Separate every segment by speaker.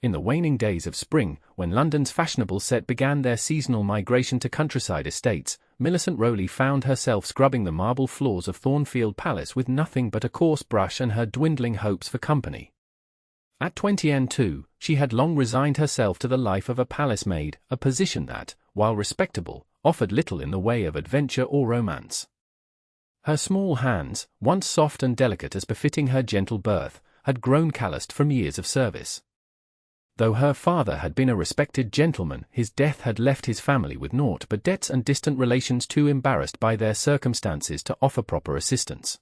Speaker 1: In the waning days of spring, when London's fashionable set began their seasonal migration to countryside estates, Millicent Rowley found herself scrubbing the marble floors of Thornfield Palace with nothing but a coarse brush and her dwindling hopes for company. At 22, she had long resigned herself to the life of a palace maid, a position that, while respectable, offered little in the way of adventure or romance. Her small hands, once soft and delicate as befitting her gentle birth, had grown calloused from years of service. Though her father had been a respected gentleman, his death had left his family with naught but debts and distant relations too embarrassed by their circumstances to offer proper assistance.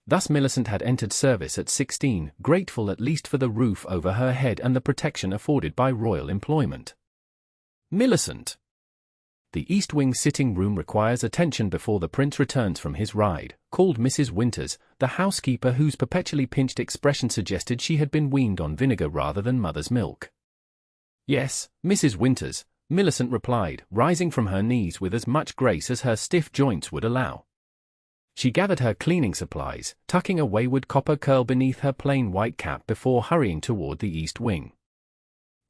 Speaker 1: Thus Millicent had entered service at 16, grateful at least for the roof over her head and the protection afforded by royal employment. Millicent! The East Wing sitting room requires attention before the prince returns from his ride, called Mrs. Winters, the housekeeper whose perpetually pinched expression suggested she had been weaned on vinegar rather than mother's milk. Yes, Mrs. Winters, Millicent replied, rising from her knees with as much grace as her stiff joints would allow. She gathered her cleaning supplies, tucking a wayward copper curl beneath her plain white cap before hurrying toward the East Wing.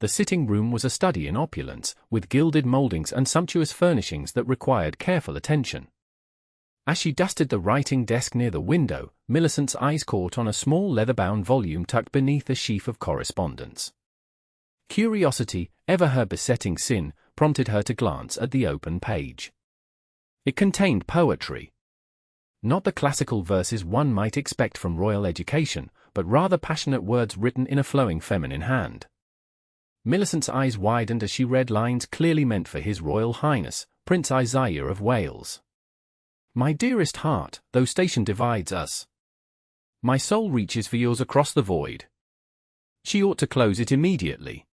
Speaker 1: The sitting room was a study in opulence, with gilded mouldings and sumptuous furnishings that required careful attention. As she dusted the writing desk near the window, Millicent's eyes caught on a small leather-bound volume tucked beneath a sheaf of correspondence. Curiosity, ever her besetting sin, prompted her to glance at the open page. It contained poetry. Not the classical verses one might expect from royal education, but rather passionate words written in a flowing feminine hand. Millicent's eyes widened as she read lines clearly meant for His Royal Highness, Prince Isaiah of Wales. My dearest heart, though station divides us, my soul reaches for yours across the void. She ought to close it immediately.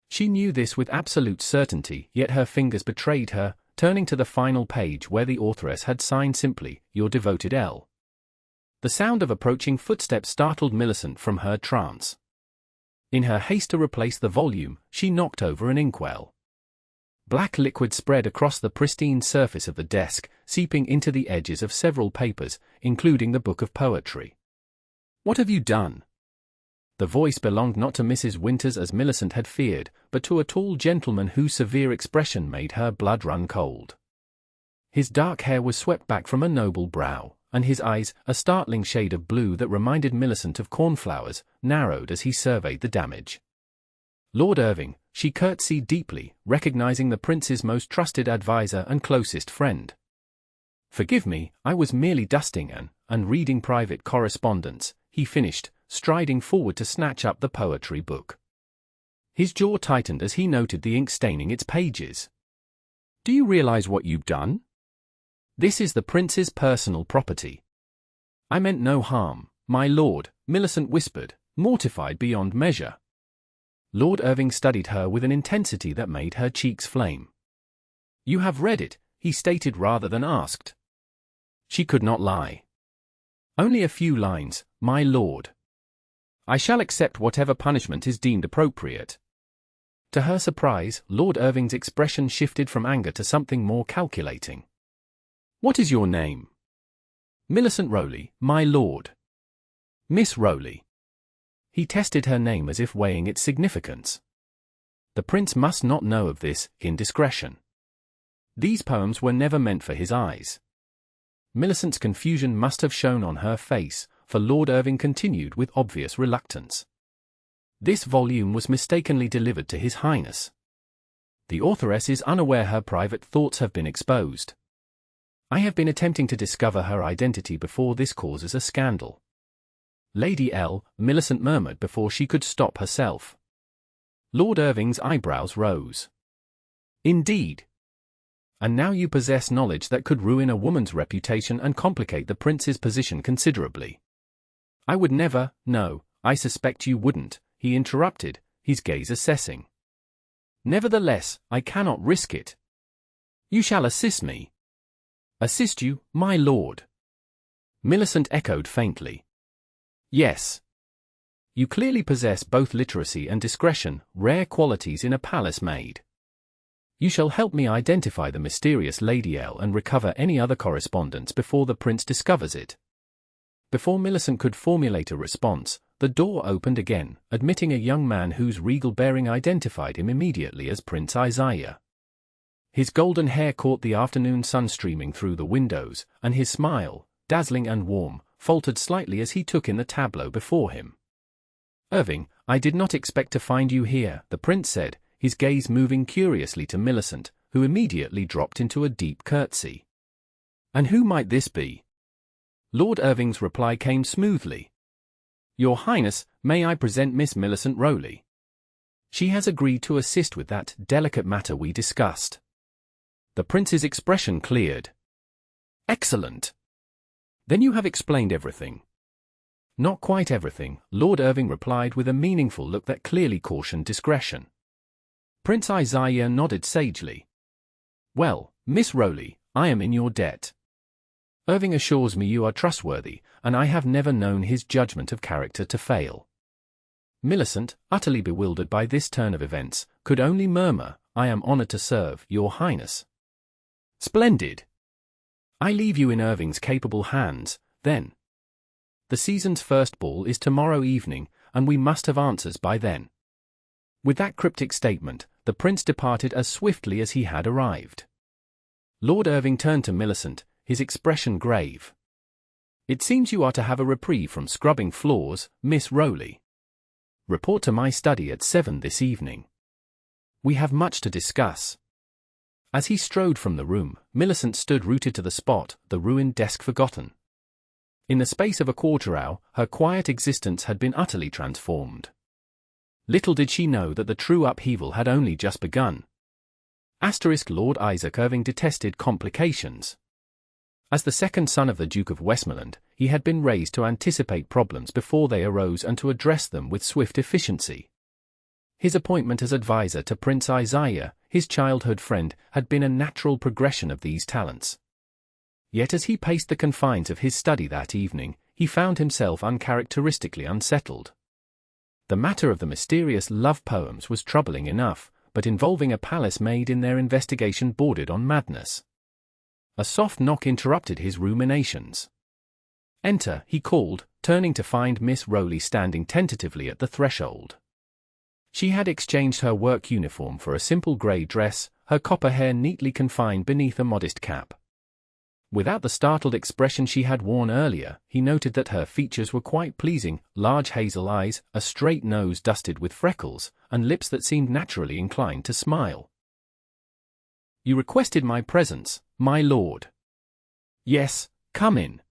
Speaker 1: She knew this with absolute certainty, yet her fingers betrayed her, turning to the final page where the authoress had signed simply, Your devoted L. The sound of approaching footsteps startled Millicent from her trance. In her haste to replace the volume, she knocked over an inkwell. Black liquid spread across the pristine surface of the desk, seeping into the edges of several papers, including the book of poetry. What have you done? The voice belonged not to Mrs. Winters as Millicent had feared, but to a tall gentleman whose severe expression made her blood run cold. His dark hair was swept back from a noble brow, and his eyes, a startling shade of blue that reminded Millicent of cornflowers, narrowed as he surveyed the damage. Lord Irving, she curtsied deeply, recognizing the prince's most trusted adviser and closest friend. Forgive me, I was merely dusting and reading private correspondence, he finished, striding forward to snatch up the poetry book. His jaw tightened as he noted the ink staining its pages. Do you realize what you've done? This is the prince's personal property. I meant no harm, my lord, Millicent whispered, mortified beyond measure. Lord Irving studied her with an intensity that made her cheeks flame. You have read it, he stated rather than asked. She could not lie. Only a few lines, my lord. I shall accept whatever punishment is deemed appropriate. To her surprise, Lord Irving's expression shifted from anger to something more calculating. What is your name? Millicent Rowley, my lord. Miss Rowley. He tested her name as if weighing its significance. The prince must not know of this indiscretion. These poems were never meant for his eyes. Millicent's confusion must have shown on her face, for Lord Irving continued with obvious reluctance. This volume was mistakenly delivered to His Highness. The authoress is unaware her private thoughts have been exposed. I have been attempting to discover her identity before this causes a scandal. Lady L, Millicent murmured before she could stop herself. Lord Irving's eyebrows rose. Indeed. And now you possess knowledge that could ruin a woman's reputation and complicate the prince's position considerably. I would never, no, I suspect you wouldn't, he interrupted, his gaze assessing. Nevertheless, I cannot risk it. You shall assist me. Assist you, my lord? Millicent echoed faintly. Yes. You clearly possess both literacy and discretion, rare qualities in a palace maid. You shall help me identify the mysterious Lady L and recover any other correspondence before the prince discovers it. Before Millicent could formulate a response, the door opened again, admitting a young man whose regal bearing identified him immediately as Prince Isaiah. His golden hair caught the afternoon sun streaming through the windows, and his smile, dazzling and warm, faltered slightly as he took in the tableau before him. "Irving, I did not expect to find you here," the prince said, his gaze moving curiously to Millicent, who immediately dropped into a deep curtsy. "And who might this be?" Lord Irving's reply came smoothly. "Your Highness, may I present Miss Millicent Rowley? She has agreed to assist with that delicate matter we discussed." The prince's expression cleared. "Excellent. Then you have explained everything." "Not quite everything," Lord Irving replied with a meaningful look that clearly cautioned discretion. Prince Isaiah nodded sagely. "Well, Miss Rowley, I am in your debt. Irving assures me you are trustworthy, and I have never known his judgment of character to fail." Millicent, utterly bewildered by this turn of events, could only murmur, "I am honored to serve, Your Highness." "Splendid. I leave you in Irving's capable hands, then. The season's first ball is tomorrow evening, and we must have answers by then." With that cryptic statement, the prince departed as swiftly as he had arrived. Lord Irving turned to Millicent, his expression grave. "It seems you are to have a reprieve from scrubbing floors, Miss Rowley. Report to my study at 7 this evening. We have much to discuss." As he strode from the room, Millicent stood rooted to the spot, the ruined desk forgotten. In the space of a quarter hour, her quiet existence had been utterly transformed. Little did she know that the true upheaval had only just begun. Lord Isaac Irving detested complications. As the second son of the Duke of Westmoreland, he had been raised to anticipate problems before they arose and to address them with swift efficiency. His appointment as advisor to Prince Isaiah, his childhood friend, had been a natural progression of these talents. Yet as he paced the confines of his study that evening, he found himself uncharacteristically unsettled. The matter of the mysterious love poems was troubling enough, but involving a palace maid in their investigation bordered on madness. A soft knock interrupted his ruminations. "Enter," he called, turning to find Miss Rowley standing tentatively at the threshold. She had exchanged her work uniform for a simple grey dress, her copper hair neatly confined beneath a modest cap. Without the startled expression she had worn earlier, he noted that her features were quite pleasing: large hazel eyes, a straight nose dusted with freckles, and lips that seemed naturally inclined to smile. "You requested my presence, my lord." "Yes, come in."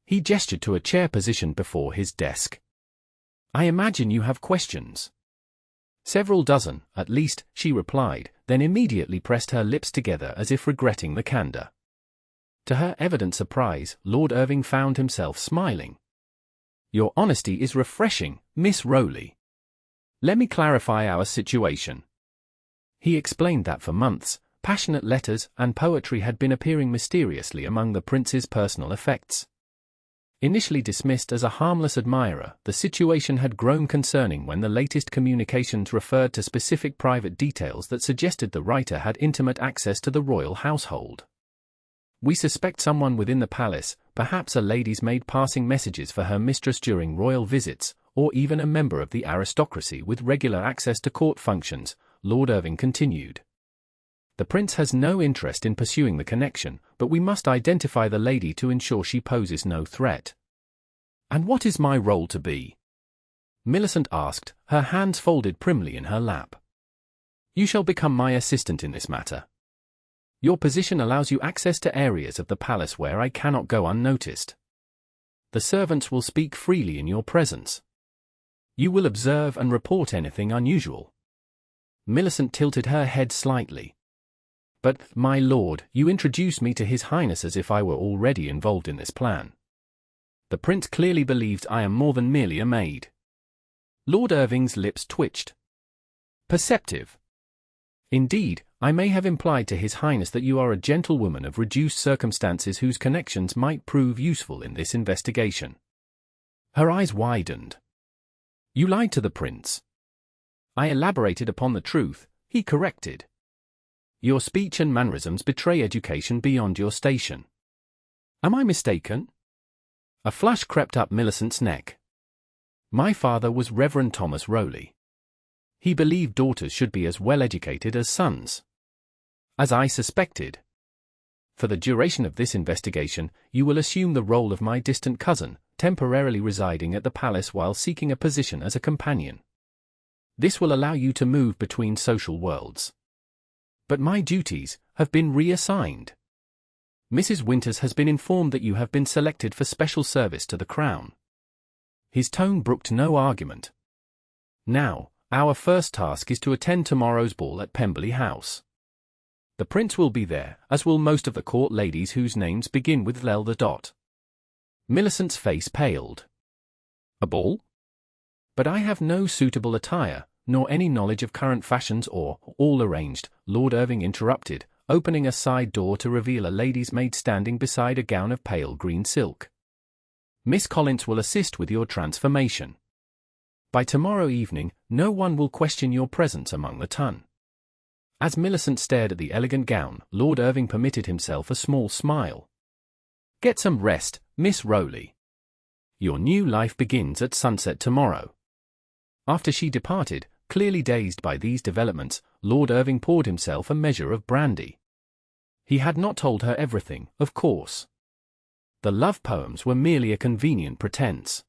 Speaker 1: He gestured to a chair positioned before his desk. "I imagine you have questions." "Several dozen, at least," she replied, then immediately pressed her lips together as if regretting the candor. To her evident surprise, Lord Irving found himself smiling. "Your honesty is refreshing, Miss Rowley. Let me clarify our situation." He explained that for months, passionate letters and poetry had been appearing mysteriously among the prince's personal effects. Initially dismissed as a harmless admirer, the situation had grown concerning when the latest communications referred to specific private details that suggested the writer had intimate access to the royal household. "We suspect someone within the palace, perhaps a lady's maid passing messages for her mistress during royal visits, or even a member of the aristocracy with regular access to court functions," Lord Irving continued. "The prince has no interest in pursuing the connection, but we must identify the lady to ensure she poses no threat." "And what is my role to be?" Millicent asked, her hands folded primly in her lap. "You shall become my assistant in this matter. Your position allows you access to areas of the palace where I cannot go unnoticed. The servants will speak freely in your presence. You will observe and report anything unusual." Millicent tilted her head slightly. "But, my lord, you introduce me to His Highness as if I were already involved in this plan. The prince clearly believes I am more than merely a maid." Lord Irving's lips twitched. "Perceptive. Indeed, I may have implied to His Highness that you are a gentlewoman of reduced circumstances whose connections might prove useful in this investigation." Her eyes widened. "You lied to the prince." "I elaborated upon the truth," he corrected. "Your speech and mannerisms betray education beyond your station." "Am I mistaken?" A flush crept up Millicent's neck. My father was Reverend Thomas Rowley. He believed daughters should be as well educated as sons. As I suspected. For the duration of this investigation, you will assume the role of my distant cousin, temporarily residing at the palace while seeking a position as a companion. This will allow you to move between social worlds. But my duties have been reassigned. Mrs. Winters has been informed that you have been selected for special service to the Crown. His tone brooked no argument. Now, our first task is to attend tomorrow's ball at Pemberley House. The Prince will be there, as will most of the court ladies whose names begin with L. Millicent's face paled. A ball? But I have no suitable attire, nor any knowledge of current fashions or, all arranged, Lord Irving interrupted, opening a side door to reveal a lady's maid standing beside a gown of pale green silk. Miss Collins will assist with your transformation. By tomorrow evening, no one will question your presence among the ton. As Millicent stared at the elegant gown, Lord Irving permitted himself a small smile. Get some rest, Miss Rowley. Your new life begins at sunset tomorrow. After she departed, clearly dazed by these developments, Lord Irving poured himself a measure of brandy. He had not told her everything, of course. The love poems were merely a convenient pretense.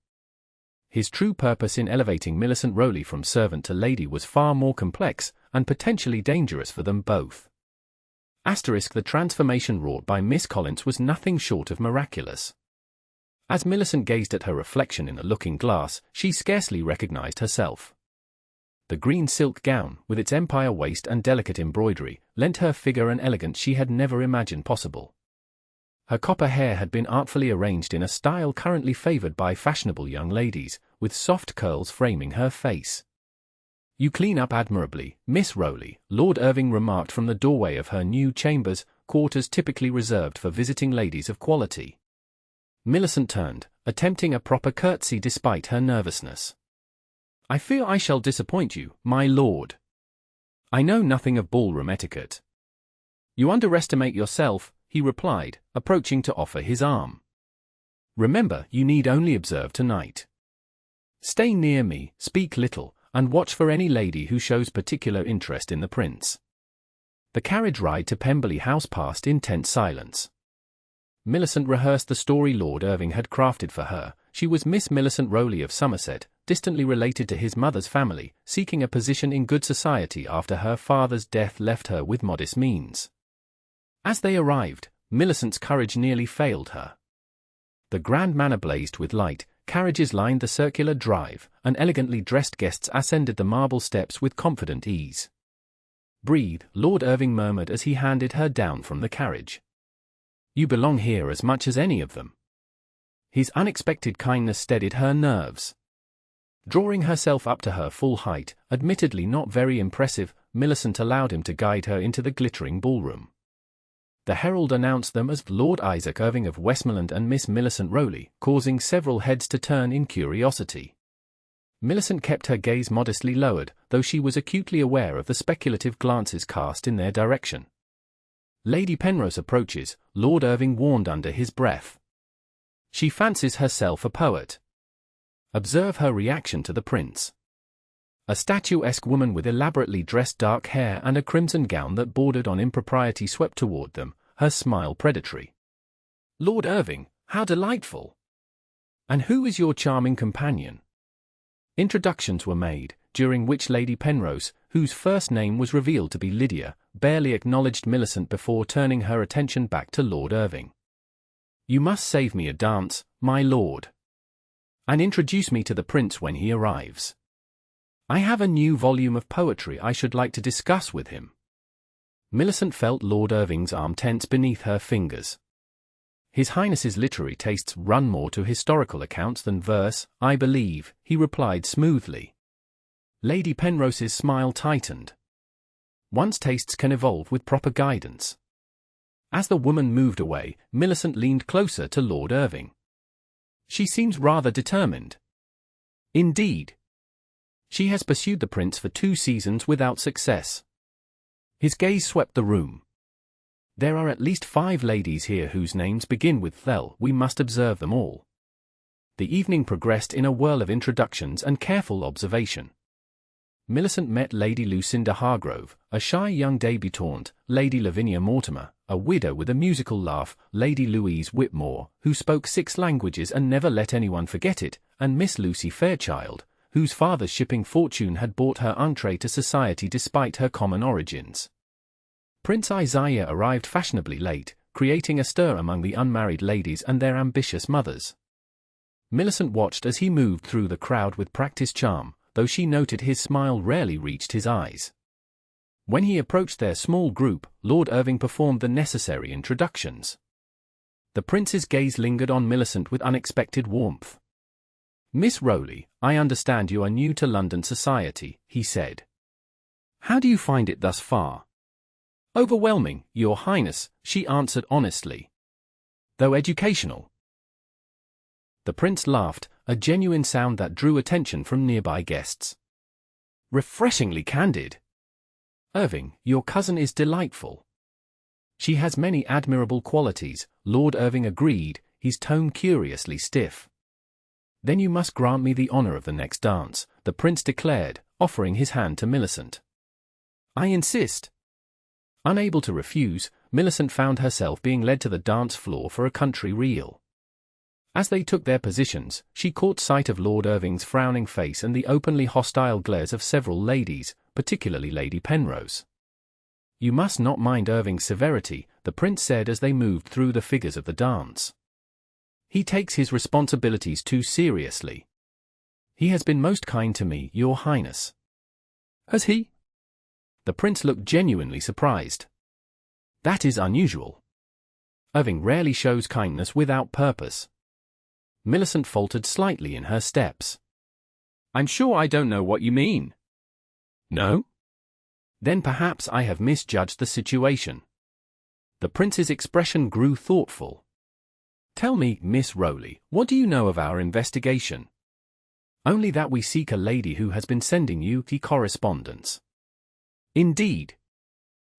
Speaker 1: His true purpose in elevating Millicent Rowley from servant to lady was far more complex, and potentially dangerous for them both. The transformation wrought by Miss Collins was nothing short of miraculous. As Millicent gazed at her reflection in the looking-glass, she scarcely recognized herself. The green silk gown, with its empire waist and delicate embroidery, lent her figure an elegance she had never imagined possible. Her copper hair had been artfully arranged in a style currently favored by fashionable young ladies, with soft curls framing her face. You clean up admirably, Miss Rowley, Lord Irving remarked from the doorway of her new chambers, quarters typically reserved for visiting ladies of quality. Millicent turned, attempting a proper curtsy despite her nervousness. I fear I shall disappoint you, my lord. I know nothing of ballroom etiquette. You underestimate yourself, he replied, approaching to offer his arm. Remember, you need only observe tonight. Stay near me, speak little, and watch for any lady who shows particular interest in the prince. The carriage ride to Pemberley House passed in tense silence. Millicent rehearsed the story Lord Irving had crafted for her. She was Miss Millicent Rowley of Somerset, distantly related to his mother's family, seeking a position in good society after her father's death left her with modest means. As they arrived, Millicent's courage nearly failed her. The grand manor blazed with light, carriages lined the circular drive, and elegantly dressed guests ascended the marble steps with confident ease. Breathe, Lord Irving murmured as he handed her down from the carriage. You belong here as much as any of them. His unexpected kindness steadied her nerves. Drawing herself up to her full height, admittedly not very impressive, Millicent allowed him to guide her into the glittering ballroom. The herald announced them as Lord Isaac Irving of Westmoreland and Miss Millicent Rowley, causing several heads to turn in curiosity. Millicent kept her gaze modestly lowered, though she was acutely aware of the speculative glances cast in their direction. Lady Penrose approaches, Lord Irving warned under his breath. She fancies herself a poet. Observe her reaction to the prince. A statuesque woman with elaborately dressed dark hair and a crimson gown that bordered on impropriety swept toward them, her smile predatory. Lord Irving, how delightful! And who is your charming companion? Introductions were made, during which Lady Penrose, whose first name was revealed to be Lydia, barely acknowledged Millicent before turning her attention back to Lord Irving. You must save me a dance, my lord. And introduce me to the prince when he arrives. I have a new volume of poetry I should like to discuss with him. Millicent felt Lord Irving's arm tense beneath her fingers. His Highness's literary tastes run more to historical accounts than verse, I believe, he replied smoothly. Lady Penrose's smile tightened. One's tastes can evolve with proper guidance. As the woman moved away, Millicent leaned closer to Lord Irving. She seems rather determined. Indeed. She has pursued the prince for 2 seasons without success. His gaze swept the room. There are at least 5 ladies here whose names begin with Thel. We must observe them all. The evening progressed in a whirl of introductions and careful observation. Millicent met Lady Lucinda Hargrove, a shy young debutante, Lady Lavinia Mortimer, a widow with a musical laugh, Lady Louise Whitmore, who spoke 6 languages and never let anyone forget it, and Miss Lucy Fairchild, whose father's shipping fortune had bought her entree to society despite her common origins. Prince Isaiah arrived fashionably late, creating a stir among the unmarried ladies and their ambitious mothers. Millicent watched as he moved through the crowd with practiced charm, though she noted his smile rarely reached his eyes. When he approached their small group, Lord Irving performed the necessary introductions. The prince's gaze lingered on Millicent with unexpected warmth. "Miss Rowley, I understand you are new to London society," he said. "How do you find it thus far?" "Overwhelming, Your Highness," she answered honestly. "Though educational." The prince laughed, a genuine sound that drew attention from nearby guests. "Refreshingly candid. Irving, your cousin is delightful." "She has many admirable qualities," Lord Irving agreed, his tone curiously stiff. "Then you must grant me the honor of the next dance," the prince declared, offering his hand to Millicent. "I insist." Unable to refuse, Millicent found herself being led to the dance floor for a country reel. As they took their positions, she caught sight of Lord Irving's frowning face and the openly hostile glares of several ladies, particularly Lady Penrose. "You must not mind Irving's severity," the prince said as they moved through the figures of the dance. "He takes his responsibilities too seriously. He has been most kind to me, Your Highness." "Has he?" The prince looked genuinely surprised. "That is unusual. Irving rarely shows kindness without purpose." Millicent faltered slightly in her steps. "I'm sure I don't know what you mean." "No? Then perhaps I have misjudged the situation." The prince's expression grew thoughtful. "Tell me, Miss Rowley, what do you know of our investigation?" "Only that we seek a lady who has been sending you the correspondence." "Indeed?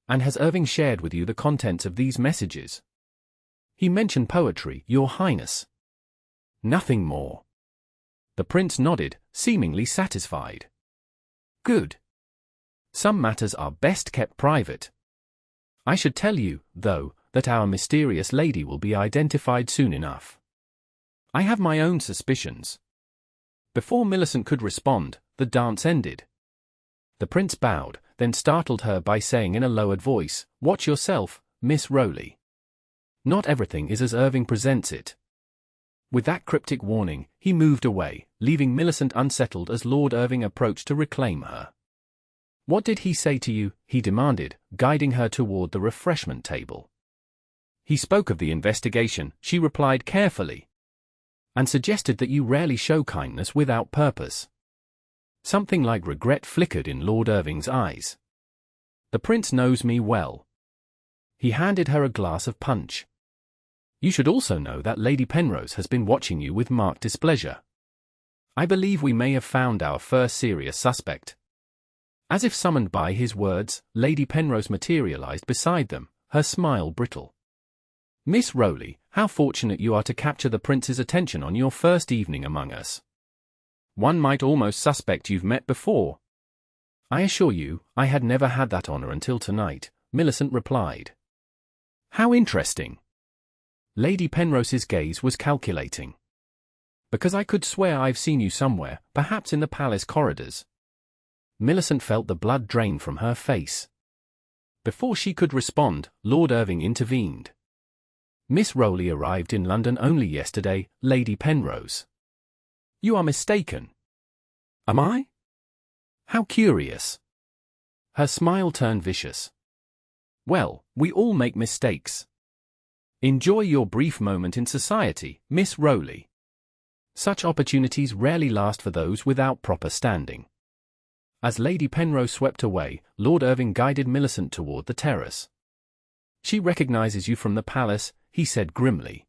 Speaker 1: And has Irving shared with you the contents of these messages?" "He mentioned poetry, Your Highness." "Nothing more?" The prince nodded, seemingly satisfied. "Good. Some matters are best kept private. I should tell you, though, that our mysterious lady will be identified soon enough. I have my own suspicions." Before Millicent could respond, the dance ended. The prince bowed, then startled her by saying in a lowered voice, "Watch yourself, Miss Rowley. Not everything is as Irving presents it." With that cryptic warning, he moved away, leaving Millicent unsettled as Lord Irving approached to reclaim her. "What did he say to you?" he demanded, guiding her toward the refreshment table. "He spoke of the investigation," she replied carefully, "and suggested that you rarely show kindness without purpose." Something like regret flickered in Lord Irving's eyes. "The prince knows me well." He handed her a glass of punch. "You should also know that Lady Penrose has been watching you with marked displeasure. I believe we may have found our first serious suspect." As if summoned by his words, Lady Penrose materialized beside them, her smile brittle. "Miss Rowley, how fortunate you are to capture the prince's attention on your first evening among us. One might almost suspect you've met before." "I assure you, I had never had that honor until tonight," Millicent replied. "How interesting." Lady Penrose's gaze was calculating. "Because I could swear I've seen you somewhere, perhaps in the palace corridors." Millicent felt the blood drain from her face. Before she could respond, Lord Irving intervened. "Miss Rowley arrived in London only yesterday, Lady Penrose." "You are mistaken." "Am I? How curious." Her smile turned vicious. "Well, we all make mistakes. Enjoy your brief moment in society, Miss Rowley. Such opportunities rarely last for those without proper standing." As Lady Penrose swept away, Lord Irving guided Millicent toward the terrace. "She recognizes you from the palace," he said grimly.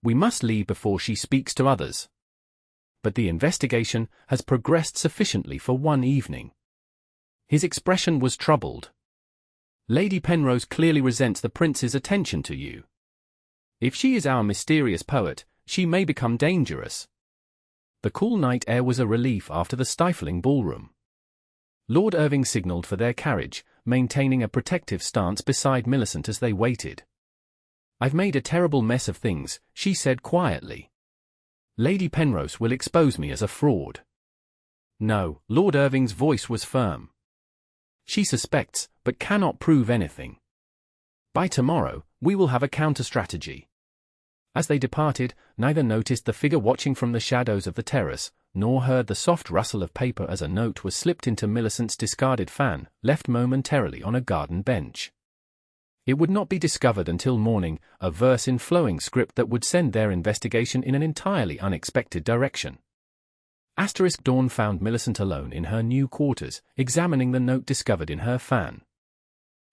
Speaker 1: "We must leave before she speaks to others. But the investigation has progressed sufficiently for one evening." His expression was troubled. "Lady Penrose clearly resents the prince's attention to you. If she is our mysterious poet, she may become dangerous." The cool night air was a relief after the stifling ballroom. Lord Irving signalled for their carriage, maintaining a protective stance beside Millicent as they waited. "I've made a terrible mess of things," she said quietly. "Lady Penrose will expose me as a fraud." "No," Lord Irving's voice was firm. "She suspects, but cannot prove anything. By tomorrow, we will have a counter-strategy." As they departed, neither noticed the figure watching from the shadows of the terrace, nor heard the soft rustle of paper as a note was slipped into Millicent's discarded fan, left momentarily on a garden bench. It would not be discovered until morning, a verse in flowing script that would send their investigation in an entirely unexpected direction. Dawn found Millicent alone in her new quarters, examining the note discovered in her fan.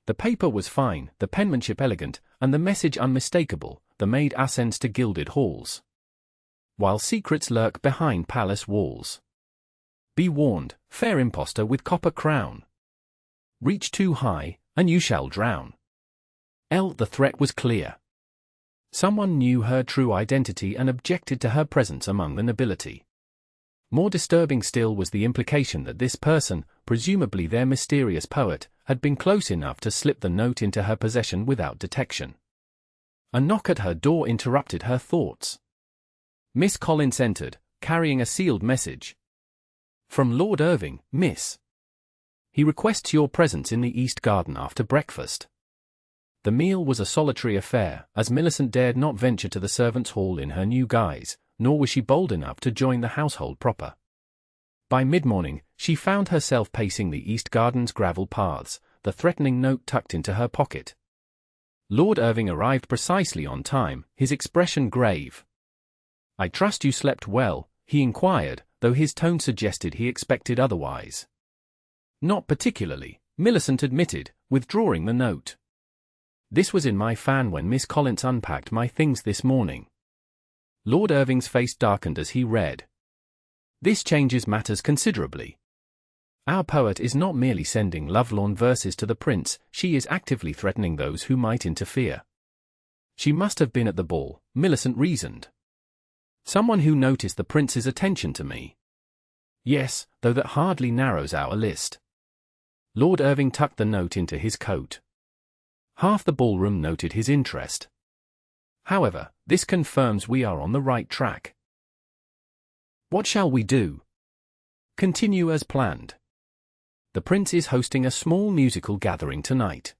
Speaker 1: The paper was fine, the penmanship elegant, and the message unmistakable: the Maid ascends to gilded halls, while secrets lurk behind palace walls. Be warned, fair impostor with copper crown. Reach too high, and you shall drown. The threat was clear. Someone knew her true identity and objected to her presence among the nobility. More disturbing still was the implication that this person, presumably their mysterious poet, had been close enough to slip the note into her possession without detection. A knock at her door interrupted her thoughts. Miss Collins entered, carrying a sealed message. "From Lord Irving, miss. He requests your presence in the East Garden after breakfast." The meal was a solitary affair, as Millicent dared not venture to the servants' hall in her new guise, nor was she bold enough to join the household proper. By mid-morning, she found herself pacing the East Garden's gravel paths, the threatening note tucked into her pocket. Lord Irving arrived precisely on time, his expression grave. "I trust you slept well," he inquired, though his tone suggested he expected otherwise. "Not particularly," Millicent admitted, withdrawing the note. "This was in my fan when Miss Collins unpacked my things this morning." Lord Irving's face darkened as he read. "This changes matters considerably. Our poet is not merely sending lovelorn verses to the prince, she is actively threatening those who might interfere." "She must have been at the ball," Millicent reasoned. "Someone who noticed the prince's attention to me." "Yes, though that hardly narrows our list." Lord Irving tucked the note into his coat. Half the ballroom noted his interest. "However, this confirms we are on the right track. What shall we do?" "Continue as planned. The prince is hosting a small musical gathering tonight.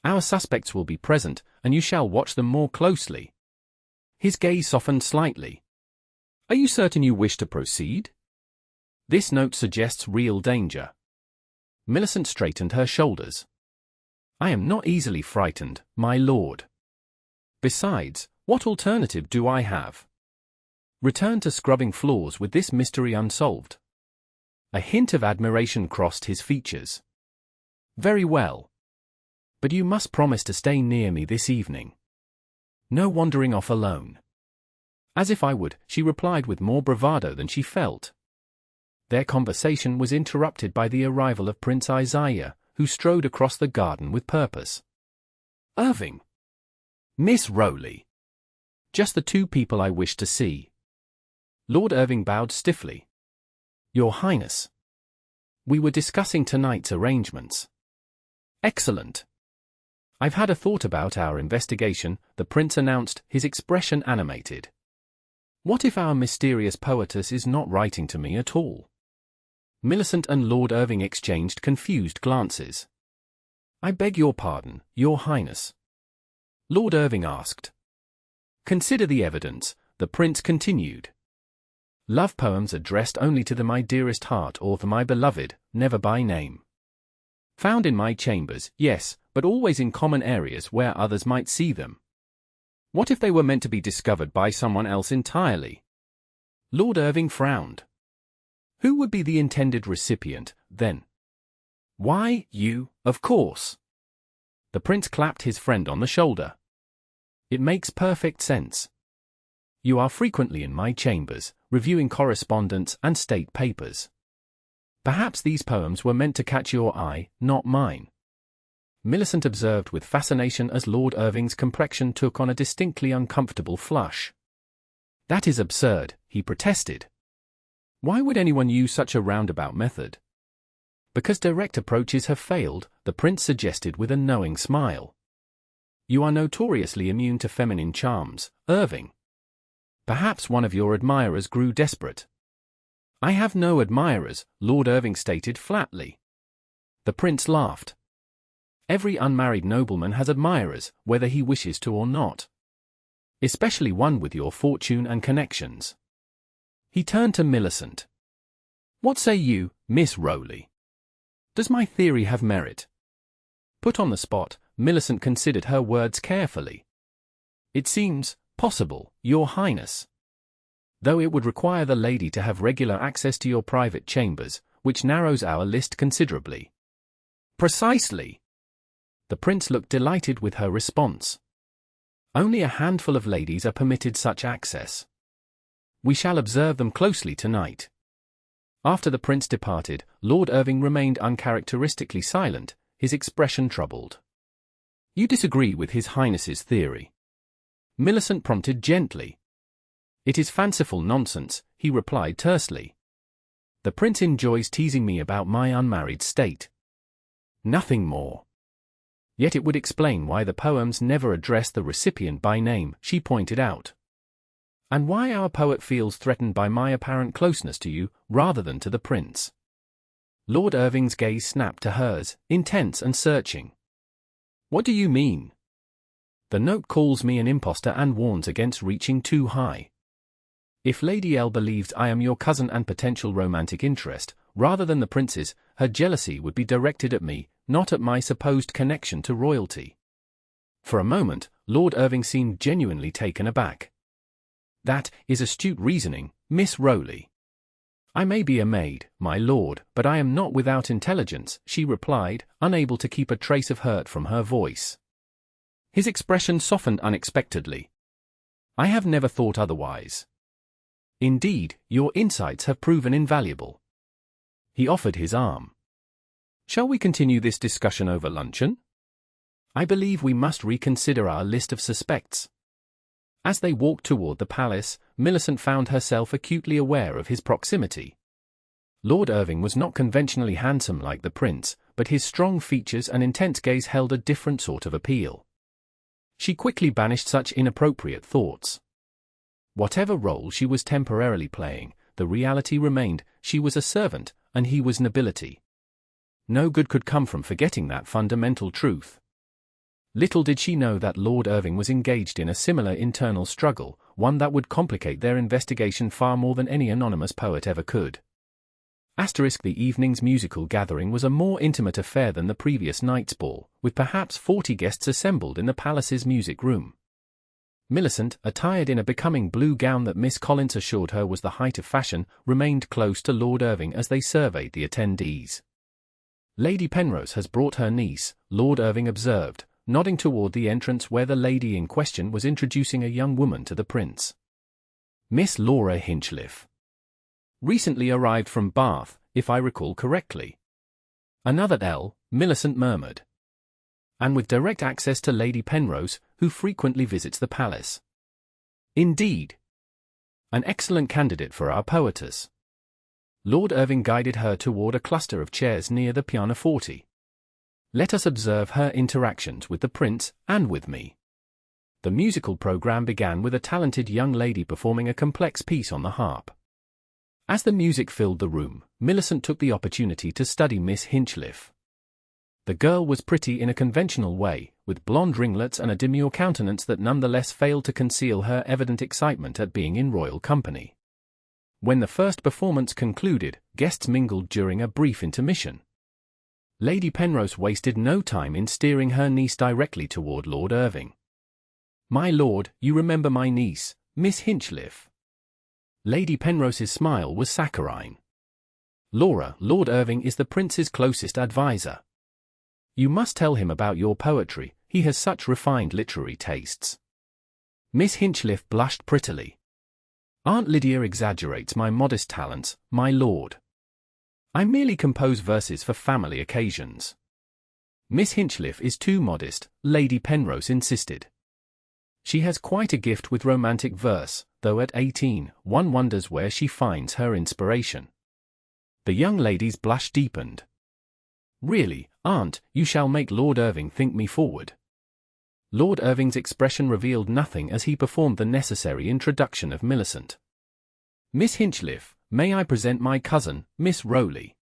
Speaker 1: Our suspects will be present, and you shall watch them more closely." His gaze softened slightly. "Are you certain you wish to proceed? This note suggests real danger." Millicent straightened her shoulders. "I am not easily frightened, my lord. Besides, what alternative do I have? Return to scrubbing floors with this mystery unsolved?" A hint of admiration crossed his features. "Very well. But you must promise to stay near me this evening. No wandering off alone." "As if I would," she replied with more bravado than she felt. Their conversation was interrupted by the arrival of Prince Isaiah, who strode across the garden with purpose. "Irving! Miss Rowley! Just the two people I wish to see." Lord Irving bowed stiffly. "Your Highness. We were discussing tonight's arrangements." "Excellent. I've had a thought about our investigation," the prince announced, his expression animated. "What if our mysterious poetess is not writing to me at all?" Millicent and Lord Irving exchanged confused glances. "I beg your pardon, Your Highness?" Lord Irving asked. "Consider the evidence," the prince continued. "Love poems addressed only to the my dearest heart or the my beloved, never by name. Found in my chambers, yes, but always in common areas where others might see them. What if they were meant to be discovered by someone else entirely?" Lord Irving frowned. "Who would be the intended recipient, then?" "Why, you, of course." The prince clapped his friend on the shoulder. "It makes perfect sense. You are frequently in my chambers, reviewing correspondence and state papers. Perhaps these poems were meant to catch your eye, not mine." Millicent observed with fascination as Lord Irving's complexion took on a distinctly uncomfortable flush. "That is absurd," he protested. Why would anyone use such a roundabout method? Because direct approaches have failed, the prince suggested with a knowing smile. You are notoriously immune to feminine charms, Irving. Perhaps one of your admirers grew desperate. I have no admirers, Lord Irving stated flatly. The prince laughed. Every unmarried nobleman has admirers, whether he wishes to or not. Especially one with your fortune and connections. He turned to Millicent. What say you, Miss Rowley? Does my theory have merit? Put on the spot, Millicent considered her words carefully. It seems possible, Your Highness. Though it would require the lady to have regular access to your private chambers, which narrows our list considerably. Precisely. The prince looked delighted with her response. Only a handful of ladies are permitted such access. We shall observe them closely tonight. After the prince departed, Lord Irving remained uncharacteristically silent, his expression troubled. You disagree with His Highness's theory? Millicent prompted gently. It is fanciful nonsense, he replied tersely. The prince enjoys teasing me about my unmarried state. Nothing more. Yet it would explain why the poems never address the recipient by name, she pointed out. And why our poet feels threatened by my apparent closeness to you, rather than to the prince. Lord Irving's gaze snapped to hers, intense and searching. What do you mean? The note calls me an impostor and warns against reaching too high. If Lady L believes I am your cousin and potential romantic interest, rather than the prince's, her jealousy would be directed at me, not at my supposed connection to royalty. For a moment, Lord Irving seemed genuinely taken aback. That is astute reasoning, Miss Rowley. I may be a maid, my lord, but I am not without intelligence, she replied, unable to keep a trace of hurt from her voice. His expression softened unexpectedly. I have never thought otherwise. Indeed, your insights have proven invaluable. He offered his arm. Shall we continue this discussion over luncheon? I believe we must reconsider our list of suspects. As they walked toward the palace, Millicent found herself acutely aware of his proximity. Lord Irving was not conventionally handsome like the prince, but his strong features and intense gaze held a different sort of appeal. She quickly banished such inappropriate thoughts. Whatever role she was temporarily playing, the reality remained, she was a servant, and he was nobility. No good could come from forgetting that fundamental truth. Little did she know that Lord Irving was engaged in a similar internal struggle, one that would complicate their investigation far more than any anonymous poet ever could. The evening's musical gathering was a more intimate affair than the previous night's ball, with perhaps 40 guests assembled in the palace's music room. Millicent, attired in a becoming blue gown that Miss Collins assured her was the height of fashion, remained close to Lord Irving as they surveyed the attendees. Lady Penrose has brought her niece, Lord Irving observed, nodding toward the entrance where the lady in question was introducing a young woman to the prince. Miss Laura Hinchliffe. Recently arrived from Bath, if I recall correctly. Another L, Millicent murmured. And with direct access to Lady Penrose, who frequently visits the palace. Indeed. An excellent candidate for our poetess. Lord Irving guided her toward a cluster of chairs near the pianoforte. Let us observe her interactions with the prince, and with me. The musical program began with a talented young lady performing a complex piece on the harp. As the music filled the room, Millicent took the opportunity to study Miss Hinchliffe. The girl was pretty in a conventional way, with blonde ringlets and a demure countenance that nonetheless failed to conceal her evident excitement at being in royal company. When the first performance concluded, guests mingled during a brief intermission. Lady Penrose wasted no time in steering her niece directly toward Lord Irving. My lord, you remember my niece, Miss Hinchliffe. Lady Penrose's smile was saccharine. Laura, Lord Irving is the prince's closest advisor. You must tell him about your poetry, he has such refined literary tastes. Miss Hinchliffe blushed prettily. Aunt Lydia exaggerates my modest talents, my lord. I merely compose verses for family occasions. Miss Hinchliffe is too modest, Lady Penrose insisted. She has quite a gift with romantic verse, though at 18, one wonders where she finds her inspiration. The young lady's blush deepened. Really, aunt, you shall make Lord Irving think me forward. Lord Irving's expression revealed nothing as he performed the necessary introduction of Millicent. Miss Hinchliffe, may I present my cousin, Miss Rowley?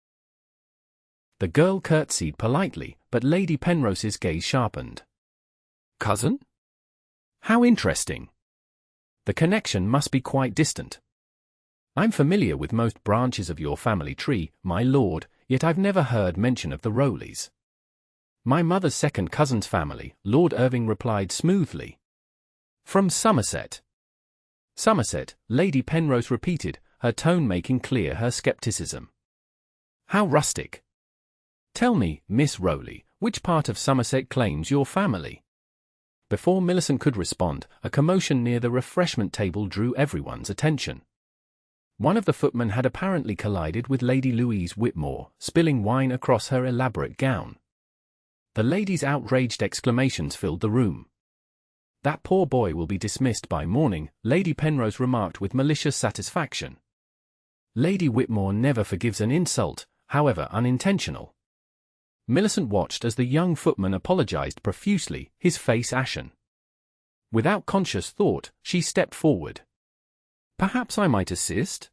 Speaker 1: The girl curtsied politely, but Lady Penrose's gaze sharpened. Cousin? How interesting. The connection must be quite distant. I'm familiar with most branches of your family tree, my lord, yet I've never heard mention of the Rowleys. My mother's second cousin's family, Lord Irving replied smoothly. From Somerset. Somerset, Lady Penrose repeated, her tone making clear her skepticism. How rustic. Tell me, Miss Rowley, which part of Somerset claims your family? Before Millicent could respond, a commotion near the refreshment table drew everyone's attention. One of the footmen had apparently collided with Lady Louise Whitmore, spilling wine across her elaborate gown. The lady's outraged exclamations filled the room. That poor boy will be dismissed by morning, Lady Penrose remarked with malicious satisfaction. Lady Whitmore never forgives an insult, however unintentional. Millicent watched as the young footman apologized profusely, his face ashen. Without conscious thought, she stepped forward. Perhaps I might assist?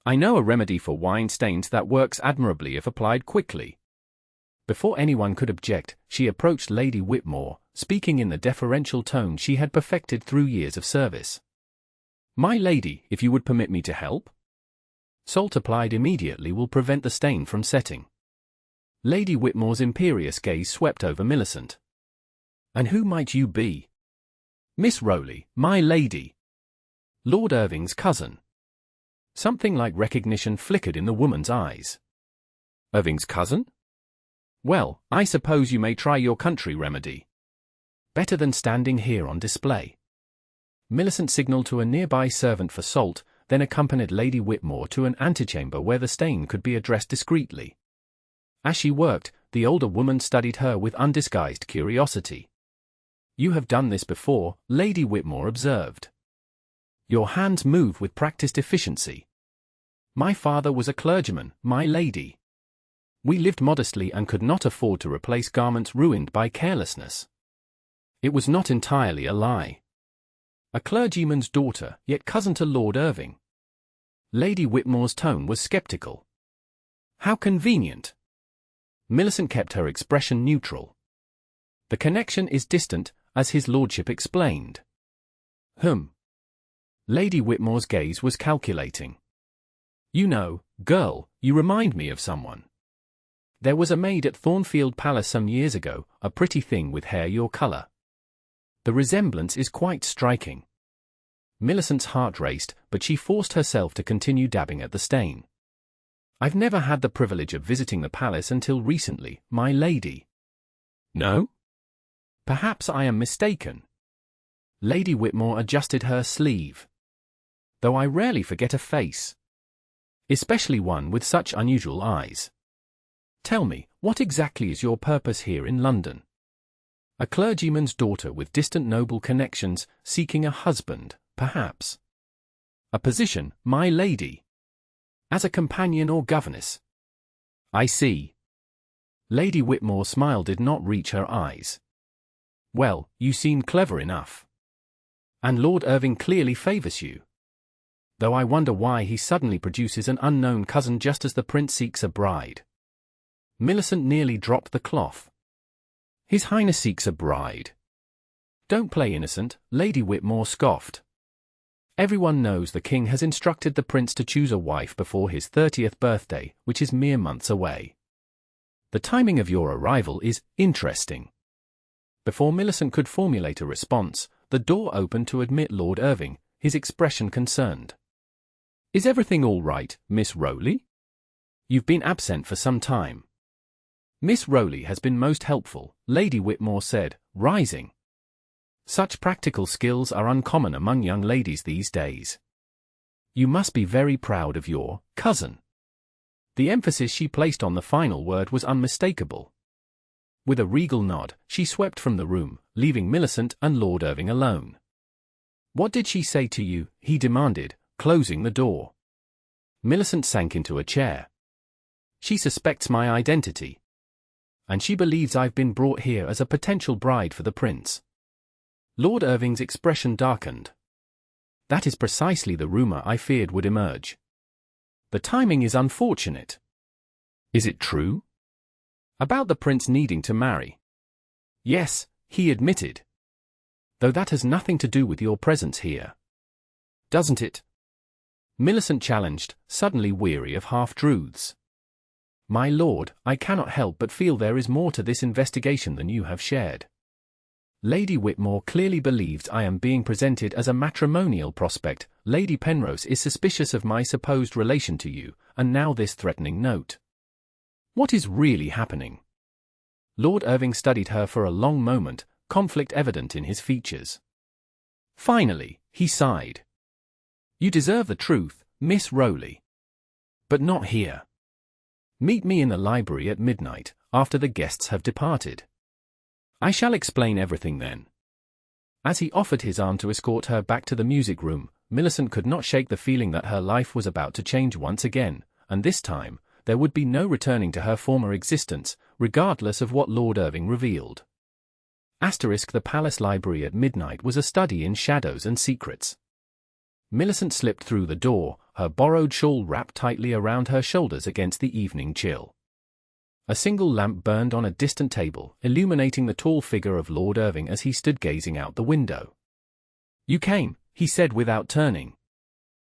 Speaker 1: I know a remedy for wine stains that works admirably if applied quickly. Before anyone could object, she approached Lady Whitmore, speaking in the deferential tone she had perfected through years of service. My lady, if you would permit me to help? Salt applied immediately will prevent the stain from setting. Lady Whitmore's imperious gaze swept over Millicent. And who might you be? Miss Rowley, my lady. Lord Irving's cousin. Something like recognition flickered in the woman's eyes. Irving's cousin? Well, I suppose you may try your country remedy. Better than standing here on display. Millicent signaled to a nearby servant for salt, then accompanied Lady Whitmore to an antechamber where the stain could be addressed discreetly. As she worked, the older woman studied her with undisguised curiosity. You have done this before, Lady Whitmore observed. Your hands move with practiced efficiency. My father was a clergyman, my lady. We lived modestly and could not afford to replace garments ruined by carelessness. It was not entirely a lie. A clergyman's daughter, yet cousin to Lord Irving. Lady Whitmore's tone was skeptical. How convenient. Millicent kept her expression neutral. The connection is distant, as his lordship explained. Lady Whitmore's gaze was calculating. You know, girl, you remind me of someone. There was a maid at Thornfield Palace some years ago, a pretty thing with hair your colour. The resemblance is quite striking. Millicent's heart raced, but she forced herself to continue dabbing at the stain. I've never had the privilege of visiting the palace until recently, my lady. No? Perhaps I am mistaken. Lady Whitmore adjusted her sleeve. Though I rarely forget a face. Especially one with such unusual eyes. Tell me, what exactly is your purpose here in London? A clergyman's daughter with distant noble connections, seeking a husband, perhaps. A position, my lady. As a companion or governess. I see. Lady Whitmore's smile did not reach her eyes. Well, you seem clever enough. And Lord Irving clearly favours you. Though I wonder why he suddenly produces an unknown cousin just as the prince seeks a bride. Millicent nearly dropped the cloth. His Highness seeks a bride. Don't play innocent, Lady Whitmore scoffed. Everyone knows the king has instructed the prince to choose a wife before his 30th birthday, which is mere months away. The timing of your arrival is interesting. Before Millicent could formulate a response, the door opened to admit Lord Irving, his expression concerned. Is everything all right, Miss Rowley? You've been absent for some time. Miss Rowley has been most helpful, Lady Whitmore said, rising. Such practical skills are uncommon among young ladies these days. You must be very proud of your cousin. The emphasis she placed on the final word was unmistakable. With a regal nod, she swept from the room, leaving Millicent and Lord Irving alone. "What did she say to you?" he demanded, closing the door. Millicent sank into a chair. "She suspects my identity. And she believes I've been brought here as a potential bride for the prince." Lord Irving's expression darkened. "That is precisely the rumor I feared would emerge. The timing is unfortunate." "Is it true?" "About the prince needing to marry?" "Yes," he admitted. "Though that has nothing to do with your presence here." "Doesn't it?" Millicent challenged, suddenly weary of half-truths. "My lord, I cannot help but feel there is more to this investigation than you have shared. Lady Whitmore clearly believes I am being presented as a matrimonial prospect, Lady Penrose is suspicious of my supposed relation to you, and now this threatening note. What is really happening?" Lord Irving studied her for a long moment, conflict evident in his features. Finally, he sighed. "You deserve the truth, Miss Rowley. But not here. Meet me in the library at midnight, after the guests have departed. I shall explain everything then." As he offered his arm to escort her back to the music room, Millicent could not shake the feeling that her life was about to change once again, and this time, there would be no returning to her former existence, regardless of what Lord Irving revealed. The palace library at midnight was a study in shadows and secrets. Millicent slipped through the door, her borrowed shawl wrapped tightly around her shoulders against the evening chill. A single lamp burned on a distant table, illuminating the tall figure of Lord Irving as he stood gazing out the window. "You came," he said without turning.